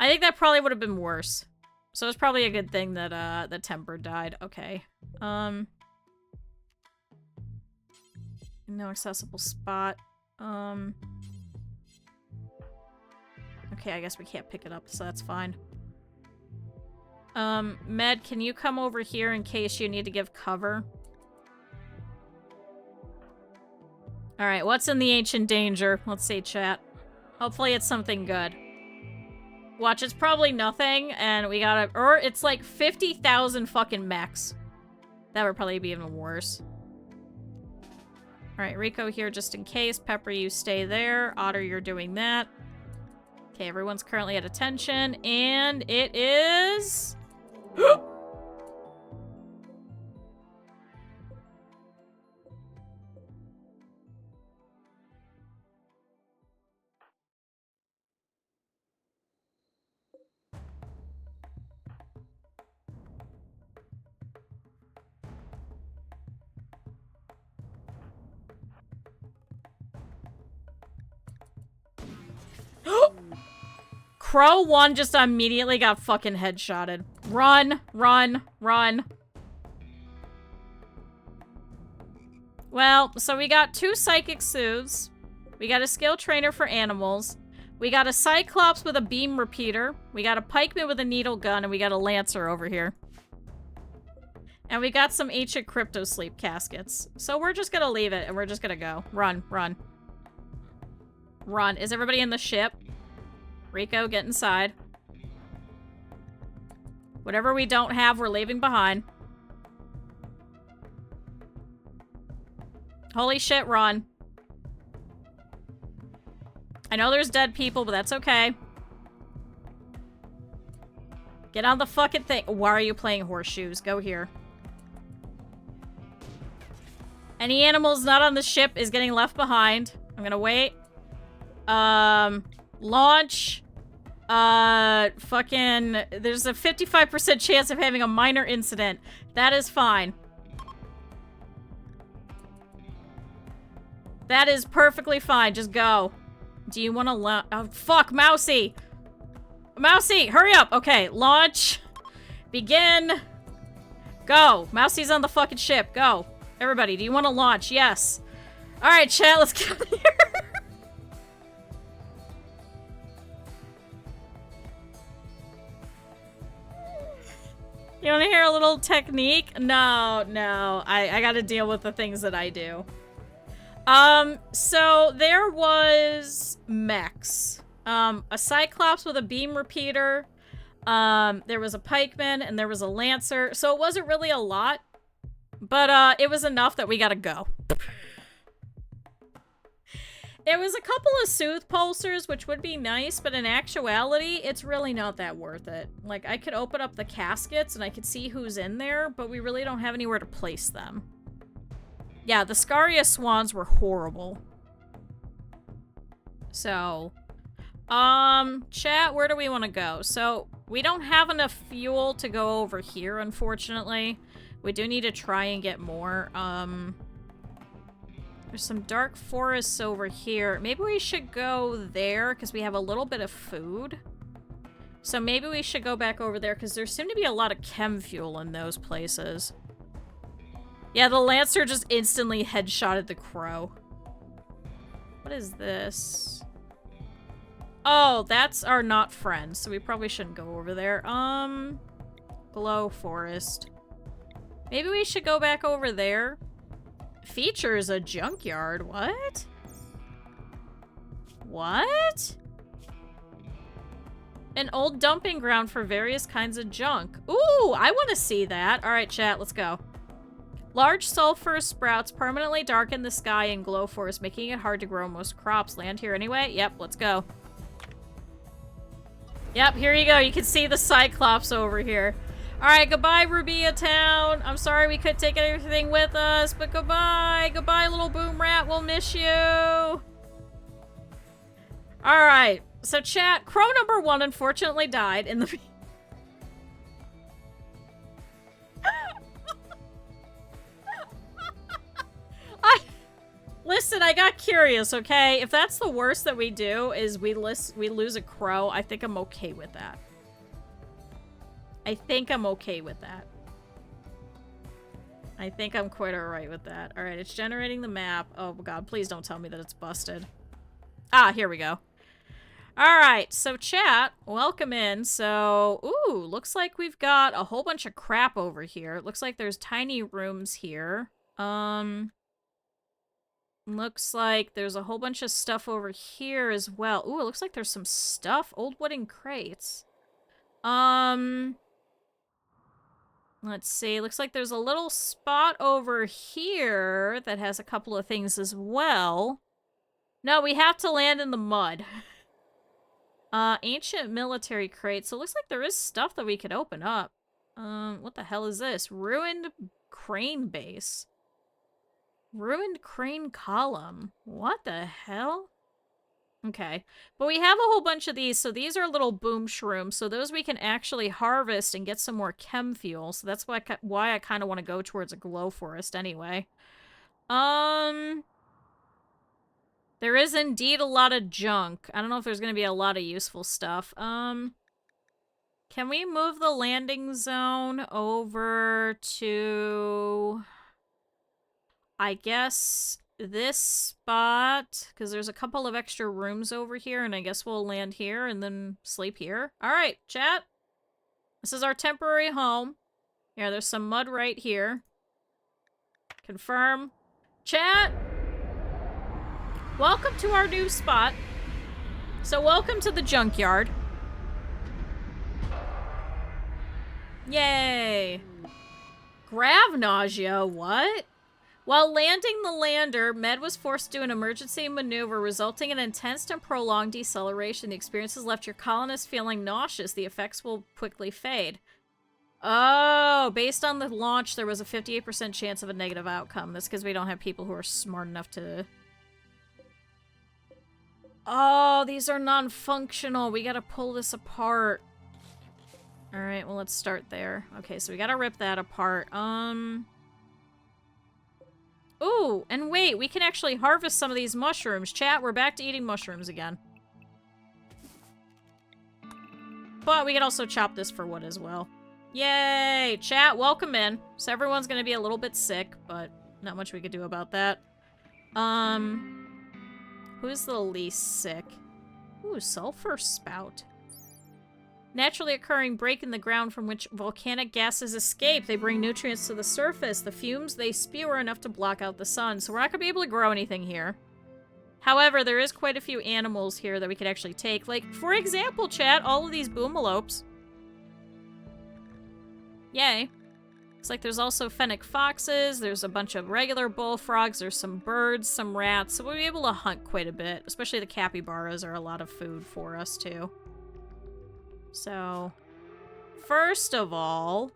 S1: I think that probably would have been worse. So it's probably a good thing that the temper died. Okay. No accessible spot. Okay, I guess we can't pick it up, so that's fine. Med, can you come over here in case you need to give cover? Alright, what's in the ancient danger? Let's see, chat. Hopefully it's something good. Watch, it's probably nothing, and we gotta... Or it's like 50,000 fucking mechs. That would probably be even worse. Alright, Rico here just in case. Pepper, you stay there. Otter, you're doing that. Okay, everyone's currently at attention, and it is... Crow 1 just immediately got fucking headshotted. Run, run, run. Well, so we got 2 psychic suits. We got a skill trainer for animals. We got a cyclops with a beam repeater. We got a pikeman with a needle gun, and we got a lancer over here. And we got some ancient crypto sleep caskets. So we're just gonna leave it, and we're just gonna go. Run, run. Run. Is everybody in the ship? Rico, get inside. Whatever we don't have, we're leaving behind. Holy shit, run. I know there's dead people, but that's okay. Get on the fucking thing. Why are you playing horseshoes? Go here. Any animals not on the ship is getting left behind. I'm gonna wait. Launch. Fucking... There's a 55% chance of having a minor incident. That is fine. That is perfectly fine. Just go. Do you want to oh, fuck, Mousy! Mousy, hurry up! Okay, launch. Begin. Go. Mousy's on the fucking ship. Go. Everybody, do you want to launch? Yes. Alright, chat, let's get out of here. You want to hear a little technique? No, no. I gotta deal with the things that I do. So there was mechs. A cyclops with a beam repeater. There was a pikeman and there was a lancer. So it wasn't really a lot. But, it was enough that we gotta go. There was a couple of soothe pulsers, which would be nice, but in actuality, it's really not that worth it. Like, I could open up the caskets and I could see who's in there, but we really don't have anywhere to place them. Yeah, the Scaria swans were horrible. So, chat, where do we want to go? So, we don't have enough fuel to go over here, unfortunately. We do need to try and get more, There's some dark forests over here. Maybe we should go there because we have a little bit of food. So maybe we should go back over there because there seem to be a lot of chem fuel in those places. Yeah, the Lancer just instantly headshotted the crow. What is this? Oh, that's our not friends, so we probably shouldn't go over there. Glow forest. Maybe we should go back over there. Features a junkyard. What? What? An old dumping ground for various kinds of junk. Ooh, I want to see that. All right, chat, let's go. Large sulfur sprouts permanently darken the sky in glow forest, making it hard to grow most crops. Land here anyway? Yep, let's go. Yep, here you go. You can see the Cyclops over here. Alright, goodbye, Rubia Town. I'm sorry we couldn't take everything with us, but goodbye. Goodbye, little boom rat. We'll miss you. Alright, so chat, crow number 1 unfortunately died in the... Listen, I got curious, okay? If that's the worst that we do, is we lose a crow, I think I'm okay with that. I think I'm okay with that. I think I'm quite alright with that. Alright, it's generating the map. Oh god, please don't tell me that it's busted. Ah, here we go. Alright, so chat, welcome in. So, ooh, looks like we've got a whole bunch of crap over here. It looks like there's tiny rooms here. Looks like there's a whole bunch of stuff over here as well. Ooh, it looks like there's some stuff. Old wooden crates. Let's see. Looks like there's a little spot over here that has a couple of things as well. No, we have to land in the mud. Ancient military crate. So it looks like there is stuff that we could open up. What the hell is this? Ruined crane base. Ruined crane column. What the hell? Okay. But we have a whole bunch of these. So these are little boom shrooms. So those we can actually harvest and get some more chem fuel. So that's why I kind of want to go towards a glow forest anyway. There is indeed a lot of junk. I don't know if there's going to be a lot of useful stuff. Can we move the landing zone over to, I guess, this spot? Because there's a couple of extra rooms over here, and I guess we'll land here and then sleep here. All right, chat. This is our temporary home. Yeah, there's some mud right here. Confirm. Chat. Welcome to our new spot. So welcome to the junkyard. Yay. Grav nausea, what? While landing the lander, Med was forced to do an emergency maneuver, resulting in intense and prolonged deceleration. The experience has left your colonists feeling nauseous. The effects will quickly fade. Oh, based on the launch, there was a 58% chance of a negative outcome. That's because we don't have people who are smart enough to... Oh, these are non-functional. We gotta pull this apart. Alright, well, let's start there. Okay, so we gotta rip that apart. Ooh, and wait, we can actually harvest some of these mushrooms. Chat, we're back to eating mushrooms again. But we can also chop this for wood as well. Yay! Chat, welcome in. So everyone's gonna be a little bit sick, but not much we could do about that. Who's the least sick? Ooh, sulfur spout. Naturally occurring break in the ground from which volcanic gases escape. They bring nutrients to the surface. The fumes they spew are enough to block out the sun, so we're not gonna be able to grow anything here. However, there is quite a few animals here that we could actually take. Like, for example, chat, all of these boomalopes. Yay. Looks like there's also fennec foxes, there's a bunch of regular bullfrogs, there's some birds, some rats, so we'll be able to hunt quite a bit. Especially the capybaras are a lot of food for us, too. So, first of all,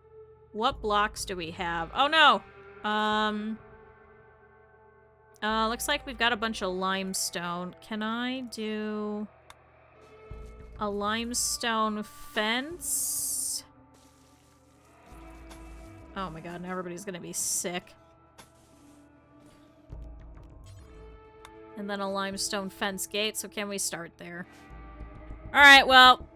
S1: what blocks do we have? Oh, no! Looks like we've got a bunch of limestone. Can I do a limestone fence? Oh my god, now everybody's gonna be sick. And then a limestone fence gate, so can we start there? Alright, well...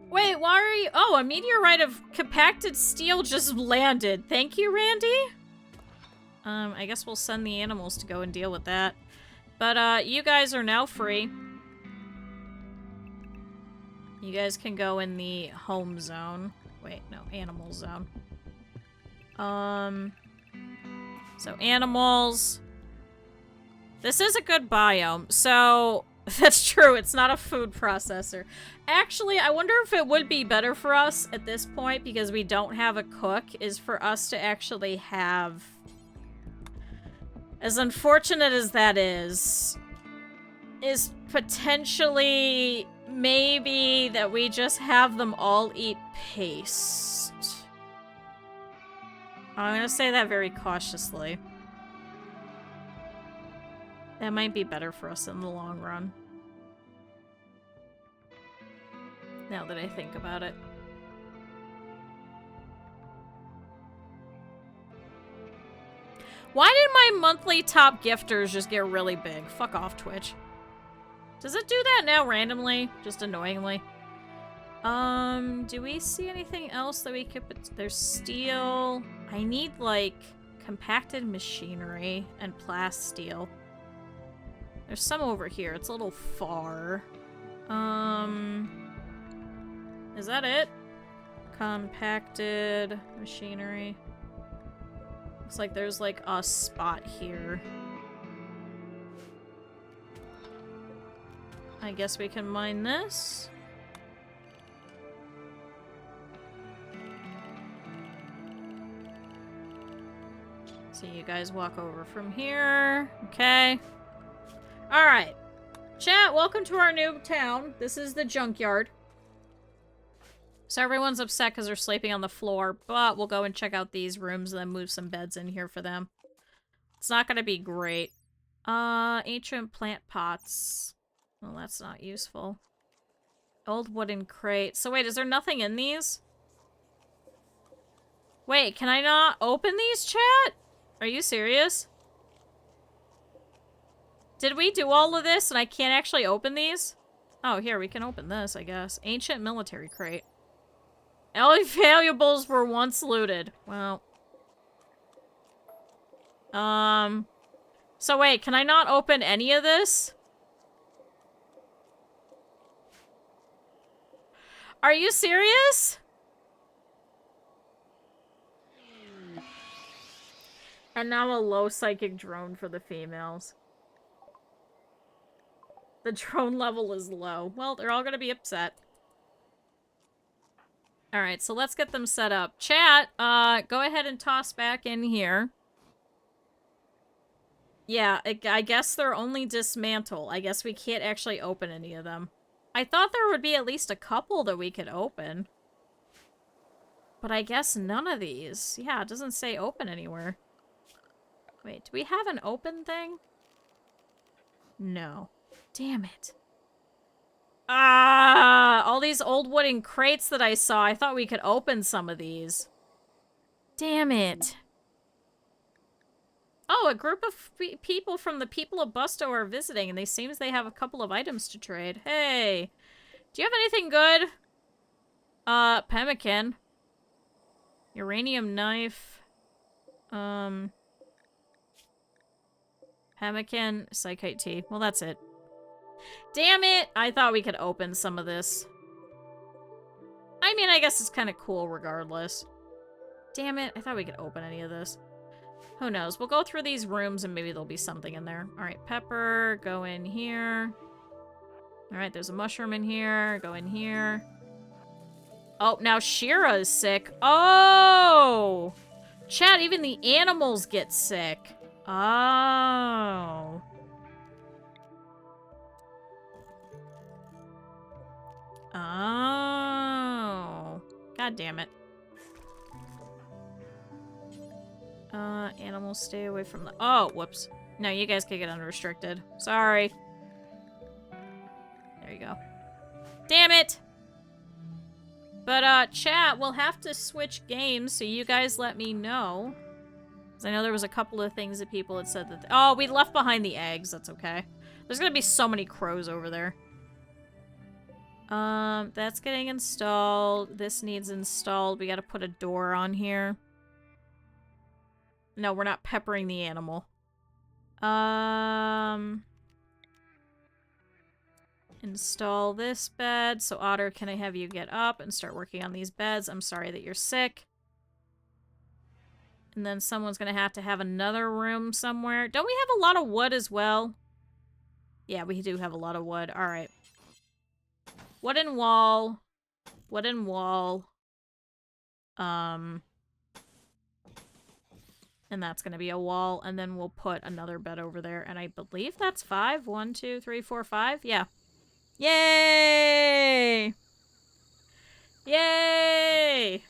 S1: Wait, why are you... Oh, a meteorite of compacted steel just landed. Thank you, Randy? I guess we'll send the animals to go and deal with that. But, you guys are now free. You guys can go in the home zone. Wait, no, animal zone. So animals. This is a good biome. So, that's true, it's not a food processor. Actually, I wonder if it would be better for us at this point, because we don't have a cook, is for us to actually have... As unfortunate as that is potentially maybe that we just have them all eat paste. I'm gonna say that very cautiously. That might be better for us in the long run. Now that I think about it. Why did my monthly top gifters just get really big? Fuck off, Twitch. Does it do that now randomly? Just annoyingly? Do we see anything else that we could... There's steel. I need, like, compacted machinery and plasteel. There's some over here. It's a little far. Is that it? Compacted machinery. Looks like there's, like, a spot here. I guess we can mine this. So you guys walk over from here. Okay. Alright. Chat, welcome to our new town. This is the junkyard. So everyone's upset because they're sleeping on the floor, but we'll go and check out these rooms and then move some beds in here for them. It's not gonna be great. Ancient plant pots. Well, that's not useful. Old wooden crate. So wait, is there nothing in these? Wait, can I not open these, chat? Are you serious? Did we do all of this and I can't actually open these? Oh, here, we can open this, I guess. Ancient military crate. All valuables were once looted. Well. So wait, can I not open any of this? Are you serious? And now a low psychic drone for the females. The drone level is low. Well, they're all gonna be upset. Alright, so let's get them set up. Chat, go ahead and toss back in here. Yeah, I guess they're only dismantle. I guess we can't actually open any of them. I thought there would be at least a couple that we could open. But I guess none of these. Yeah, it doesn't say open anywhere. Wait, do we have an open thing? No. Damn it. Ah, all these old wooden crates that I saw. I thought we could open some of these. Damn it. Oh, a group of people from the people of Busto are visiting, and they seems they have a couple of items to trade. Hey, do you have anything good? Pemmican. Uranium knife. Pemmican, psychite tea. Well, that's it. Damn it! I thought we could open some of this. I mean, I guess it's kind of cool regardless. Damn it, I thought we could open any of this. Who knows? We'll go through these rooms and maybe there'll be something in there. Alright, pepper, go in here. Alright, there's a mushroom in here. Go in here. Oh, now Shira is sick. Oh! Chat, even the animals get sick. Oh. Oh. God damn it. Animals stay away from the... Oh, whoops. No, you guys can get unrestricted. Sorry. There you go. Damn it! But, chat, we'll have to switch games, so you guys let me know. Because I know there was a couple of things that people had said that... Oh, we left behind the eggs. That's okay. There's gonna be so many crows over there. That's getting installed. This needs installed. We gotta put a door on here. No, we're not peppering the animal. Install this bed. So, Otter, can I have you get up and start working on these beds? I'm sorry that you're sick. And then someone's gonna have to have another room somewhere. Don't we have a lot of wood as well? Yeah, we do have a lot of wood. Alright. Wooden wall. Wooden wall. And that's gonna be a wall. And then we'll put another bed over there. And I believe that's 5. 1, 2, 3, 4, 5. Yeah. Yay! Yay!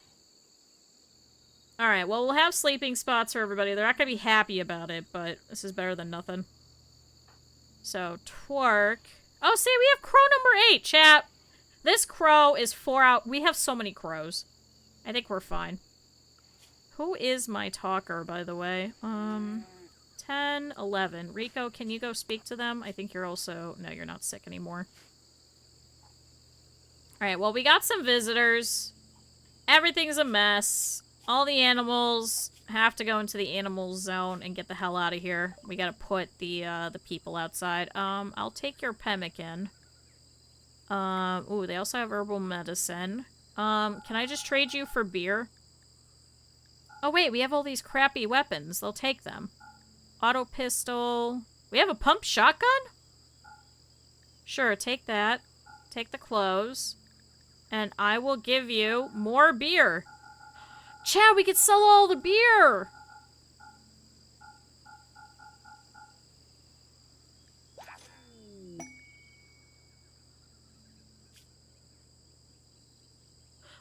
S1: Alright, well, we'll have sleeping spots for everybody. They're not gonna be happy about it, but this is better than nothing. So, twerk. Oh, see, we have crow number 8, chat! This crow is 4 out. We have so many crows. I think we're fine. Who is my talker, by the way? 10, 11. Rico, can you go speak to them? I think you're also... No, you're not sick anymore. Alright, well, we got some visitors. Everything's a mess. All the animals have to go into the animal zone and get the hell out of here. We gotta put the people outside. I'll take your pemmican. Ooh, they also have herbal medicine. Can I just trade you for beer? Oh, wait, we have all these crappy weapons. They'll take them. Auto pistol. We have a pump shotgun? Sure, take that. Take the clothes. And I will give you more beer. Chad, we could sell all the beer!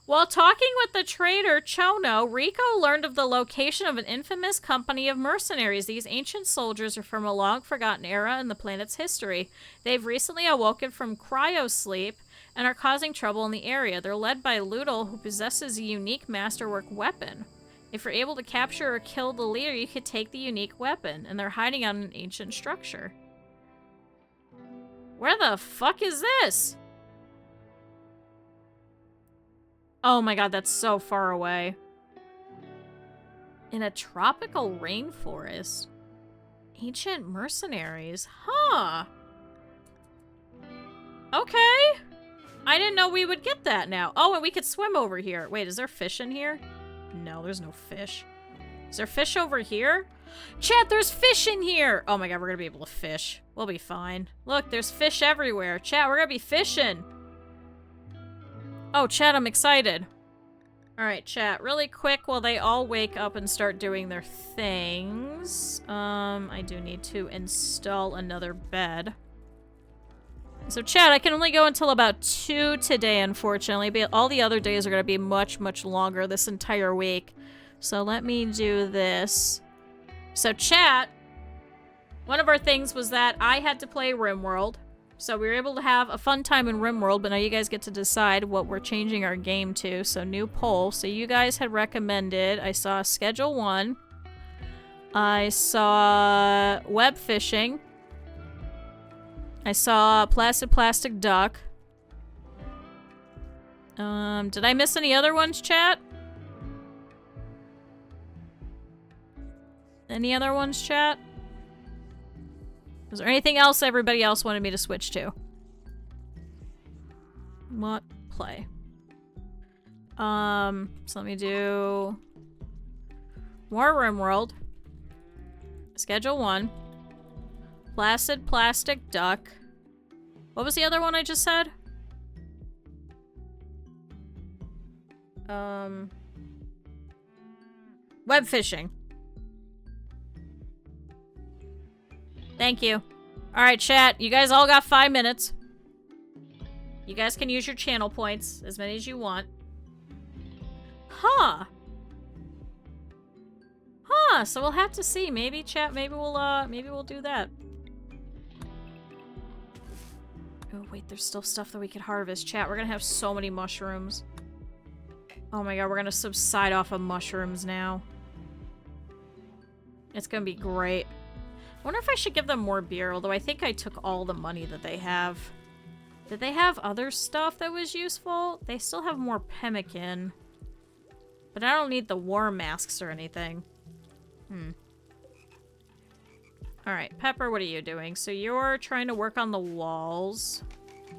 S1: While talking with the trader Chono, Rico learned of the location of an infamous company of mercenaries. These ancient soldiers are from a long-forgotten era in the planet's history. They've recently awoken from cryosleep and are causing trouble in the area. They're led by Ludel, who possesses a unique masterwork weapon. If you're able to capture or kill the leader, you could take the unique weapon, and they're hiding on an ancient structure. Where the fuck is this? Oh my god, that's so far away. In a tropical rainforest. Ancient mercenaries. Huh. Okay. I didn't know we would get that now. Oh, and we could swim over here. Wait, is there fish in here? No, there's no fish. Is there fish over here? Chat, there's fish in here! Oh my god, we're gonna be able to fish. We'll be fine. Look, there's fish everywhere. Chat, we're gonna be fishing. Oh, chat, I'm excited. Alright, chat, really quick while they all wake up and start doing their things. I do need to install another bed. So, chat, I can only go until about 2 today, unfortunately, but all the other days are going to be much, much longer this entire week. So, let me do this. So, chat, one of our things was that I had to play Rimworld. So we were able to have a fun time in Rimworld, but now you guys get to decide what we're changing our game to. So new poll. So you guys had recommended, I saw Schedule 1. I saw web fishing. I saw Placid Plastic Duck. Did I miss any other ones, chat? Any other ones, chat? Was there anything else everybody else wanted me to switch to? What? Play. So let me do... more Rimworld. Schedule 1. Placid Plastic Duck. What was the other one I just said? Web fishing. Thank you. Alright, chat. You guys all got 5 minutes. You guys can use your channel points, as many as you want. Huh. Huh, so we'll have to see. Maybe, chat, maybe we'll do that. Oh, wait, there's still stuff that we could harvest. Chat, we're gonna have so many mushrooms. Oh my god, we're gonna subside off of mushrooms now. It's gonna be great. I wonder if I should give them more beer, although I think I took all the money that they have. Did they have other stuff that was useful? They still have more pemmican. But I don't need the war masks or anything. Alright, Pepper, what are you doing? So you're trying to work on the walls.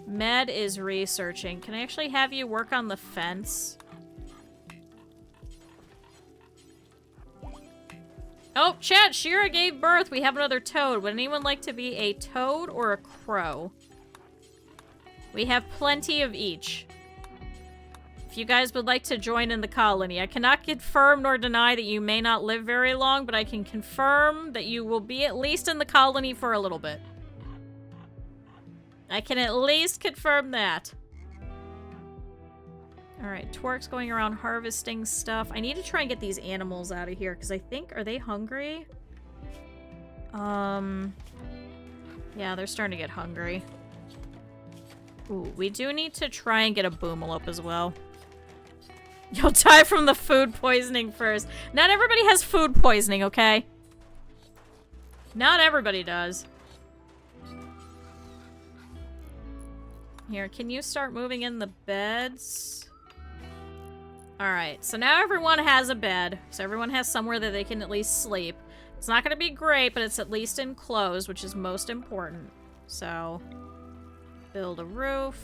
S1: Med is researching. Can I actually have you work on the fence? Oh, chat, Shira gave birth. We have another toad. Would anyone like to be a toad or a crow? We have plenty of each. If you guys would like to join in the colony. I cannot confirm nor deny that you may not live very long, but I can confirm that you will be at least in the colony for a little bit. I can at least confirm that. Alright, Twerk's going around harvesting stuff. I need to try and get these animals out of here, because I think... Are they hungry? Yeah, they're starting to get hungry. Ooh, we do need to try and get a boomalope as well. You'll die from the food poisoning first. Not everybody has food poisoning, okay? Not everybody does. Here, can you start moving in the beds? Alright, so now everyone has a bed. So everyone has somewhere that they can at least sleep. It's not going to be great, but it's at least enclosed, which is most important. So, build a roof.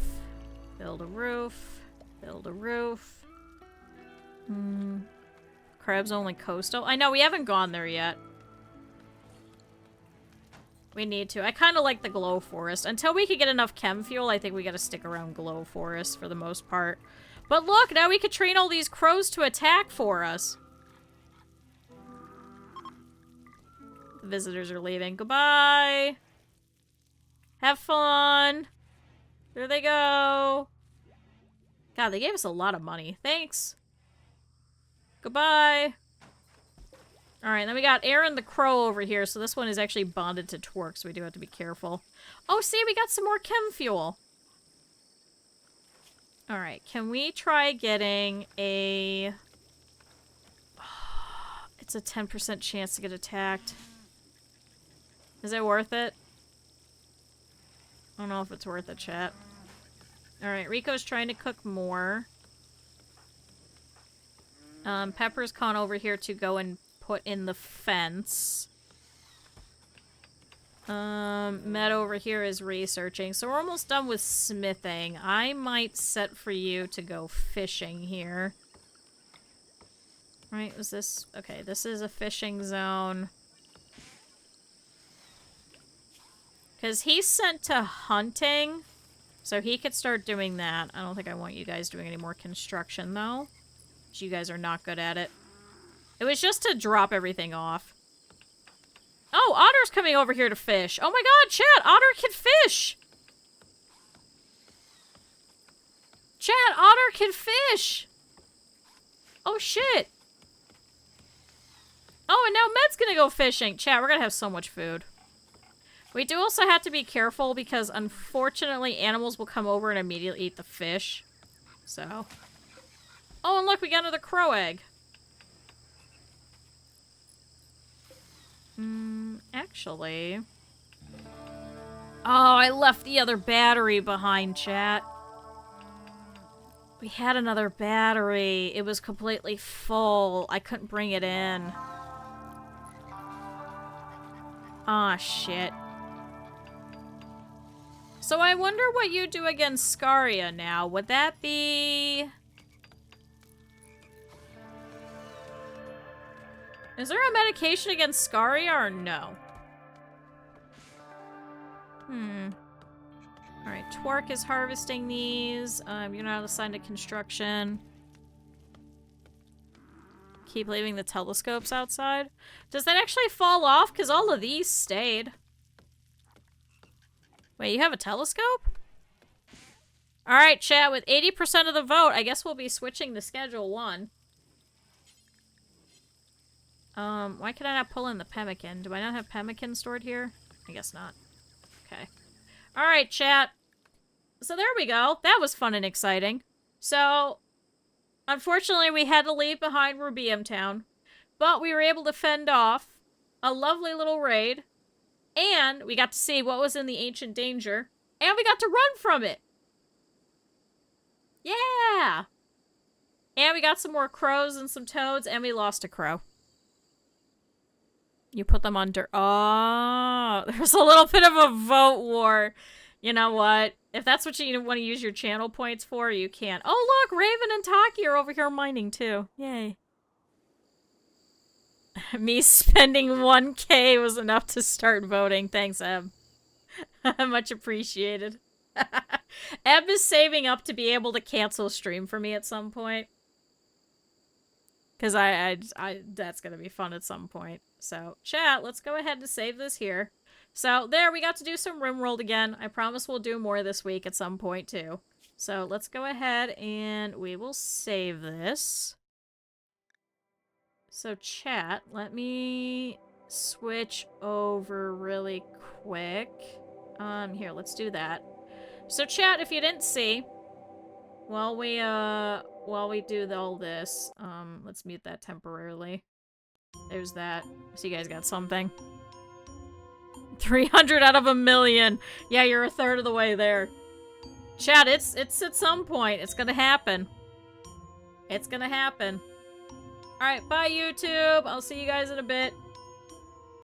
S1: Build a roof. Build a roof. Crab's only coastal. I know, we haven't gone there yet. We need to. I kind of like the glow forest. Until we could get enough chem fuel, I think we gotta stick around glow forest for the most part. But look, now we could train all these crows to attack for us. The visitors are leaving. Goodbye. Have fun. There they go. God, they gave us a lot of money. Thanks. Goodbye. Alright, then we got Aaron the Crow over here, so this one is actually bonded to Twerk, so we do have to be careful. Oh, see, we got some more chem fuel. Alright, can we try getting a... It's a 10% chance to get attacked. Is it worth it? I don't know if it's worth it, chat. Alright, Rico's trying to cook more. Pepper's gone over here to go and put in the fence. Med over here is researching. So we're almost done with smithing. I might set for you to go fishing here. Right, was this... Okay, this is a fishing zone. Because he's sent to hunting, so he could start doing that. I don't think I want you guys doing any more construction, though. You guys are not good at it. It was just to drop everything off. Oh, Otter's coming over here to fish. Oh my god, chat, Otter can fish! Chat, Otter can fish! Oh shit! Oh, and now Med's gonna go fishing. Chat, we're gonna have so much food. We do also have to be careful because, unfortunately, animals will come over and immediately eat the fish. So... Oh, and look, we got another crow egg. Actually... Oh, I left the other battery behind, chat. We had another battery. It was completely full. I couldn't bring it in. Aw, shit. So I wonder what you do against Scaria now. Would that be... Is there a medication against Scaria or no? Alright, Twerk is harvesting these. You're not assigned to construction. Keep leaving the telescopes outside. Does that actually fall off? Because all of these stayed. Wait, you have a telescope? Alright, chat, with 80% of the vote, I guess we'll be switching to Schedule 1. Why can I not pull in the pemmican? Do I not have pemmican stored here? I guess not. Okay. Alright, chat. So there we go. That was fun and exciting. So, unfortunately, we had to leave behind Rubium Town. But we were able to fend off a lovely little raid. And we got to see what was in the Ancient Danger. And we got to run from it! Yeah! And we got some more crows and some toads, and we lost a crow. You put them under... Oh, there's a little bit of a vote war. You know what? If that's what you want to use your channel points for, you can. Oh, look! Raven and Taki are over here mining, too. Yay. Me spending 1K was enough to start voting. Thanks, Eb. Much appreciated. Eb is saving up to be able to cancel stream for me at some point. Because that's going to be fun at some point. So, chat, let's go ahead and save this here. So, there, we got to do some Rimworld again. I promise we'll do more this week at some point, too. So, let's go ahead and we will save this. So, chat, let me switch over really quick. Here, let's do that. So, chat, if you didn't see, while we do all this, let's mute that temporarily. There's that. So you guys got something. 300 out of a million. Yeah, you're a third of the way there. Chat, it's at some point. It's gonna happen. It's gonna happen. Alright, bye YouTube. I'll see you guys in a bit.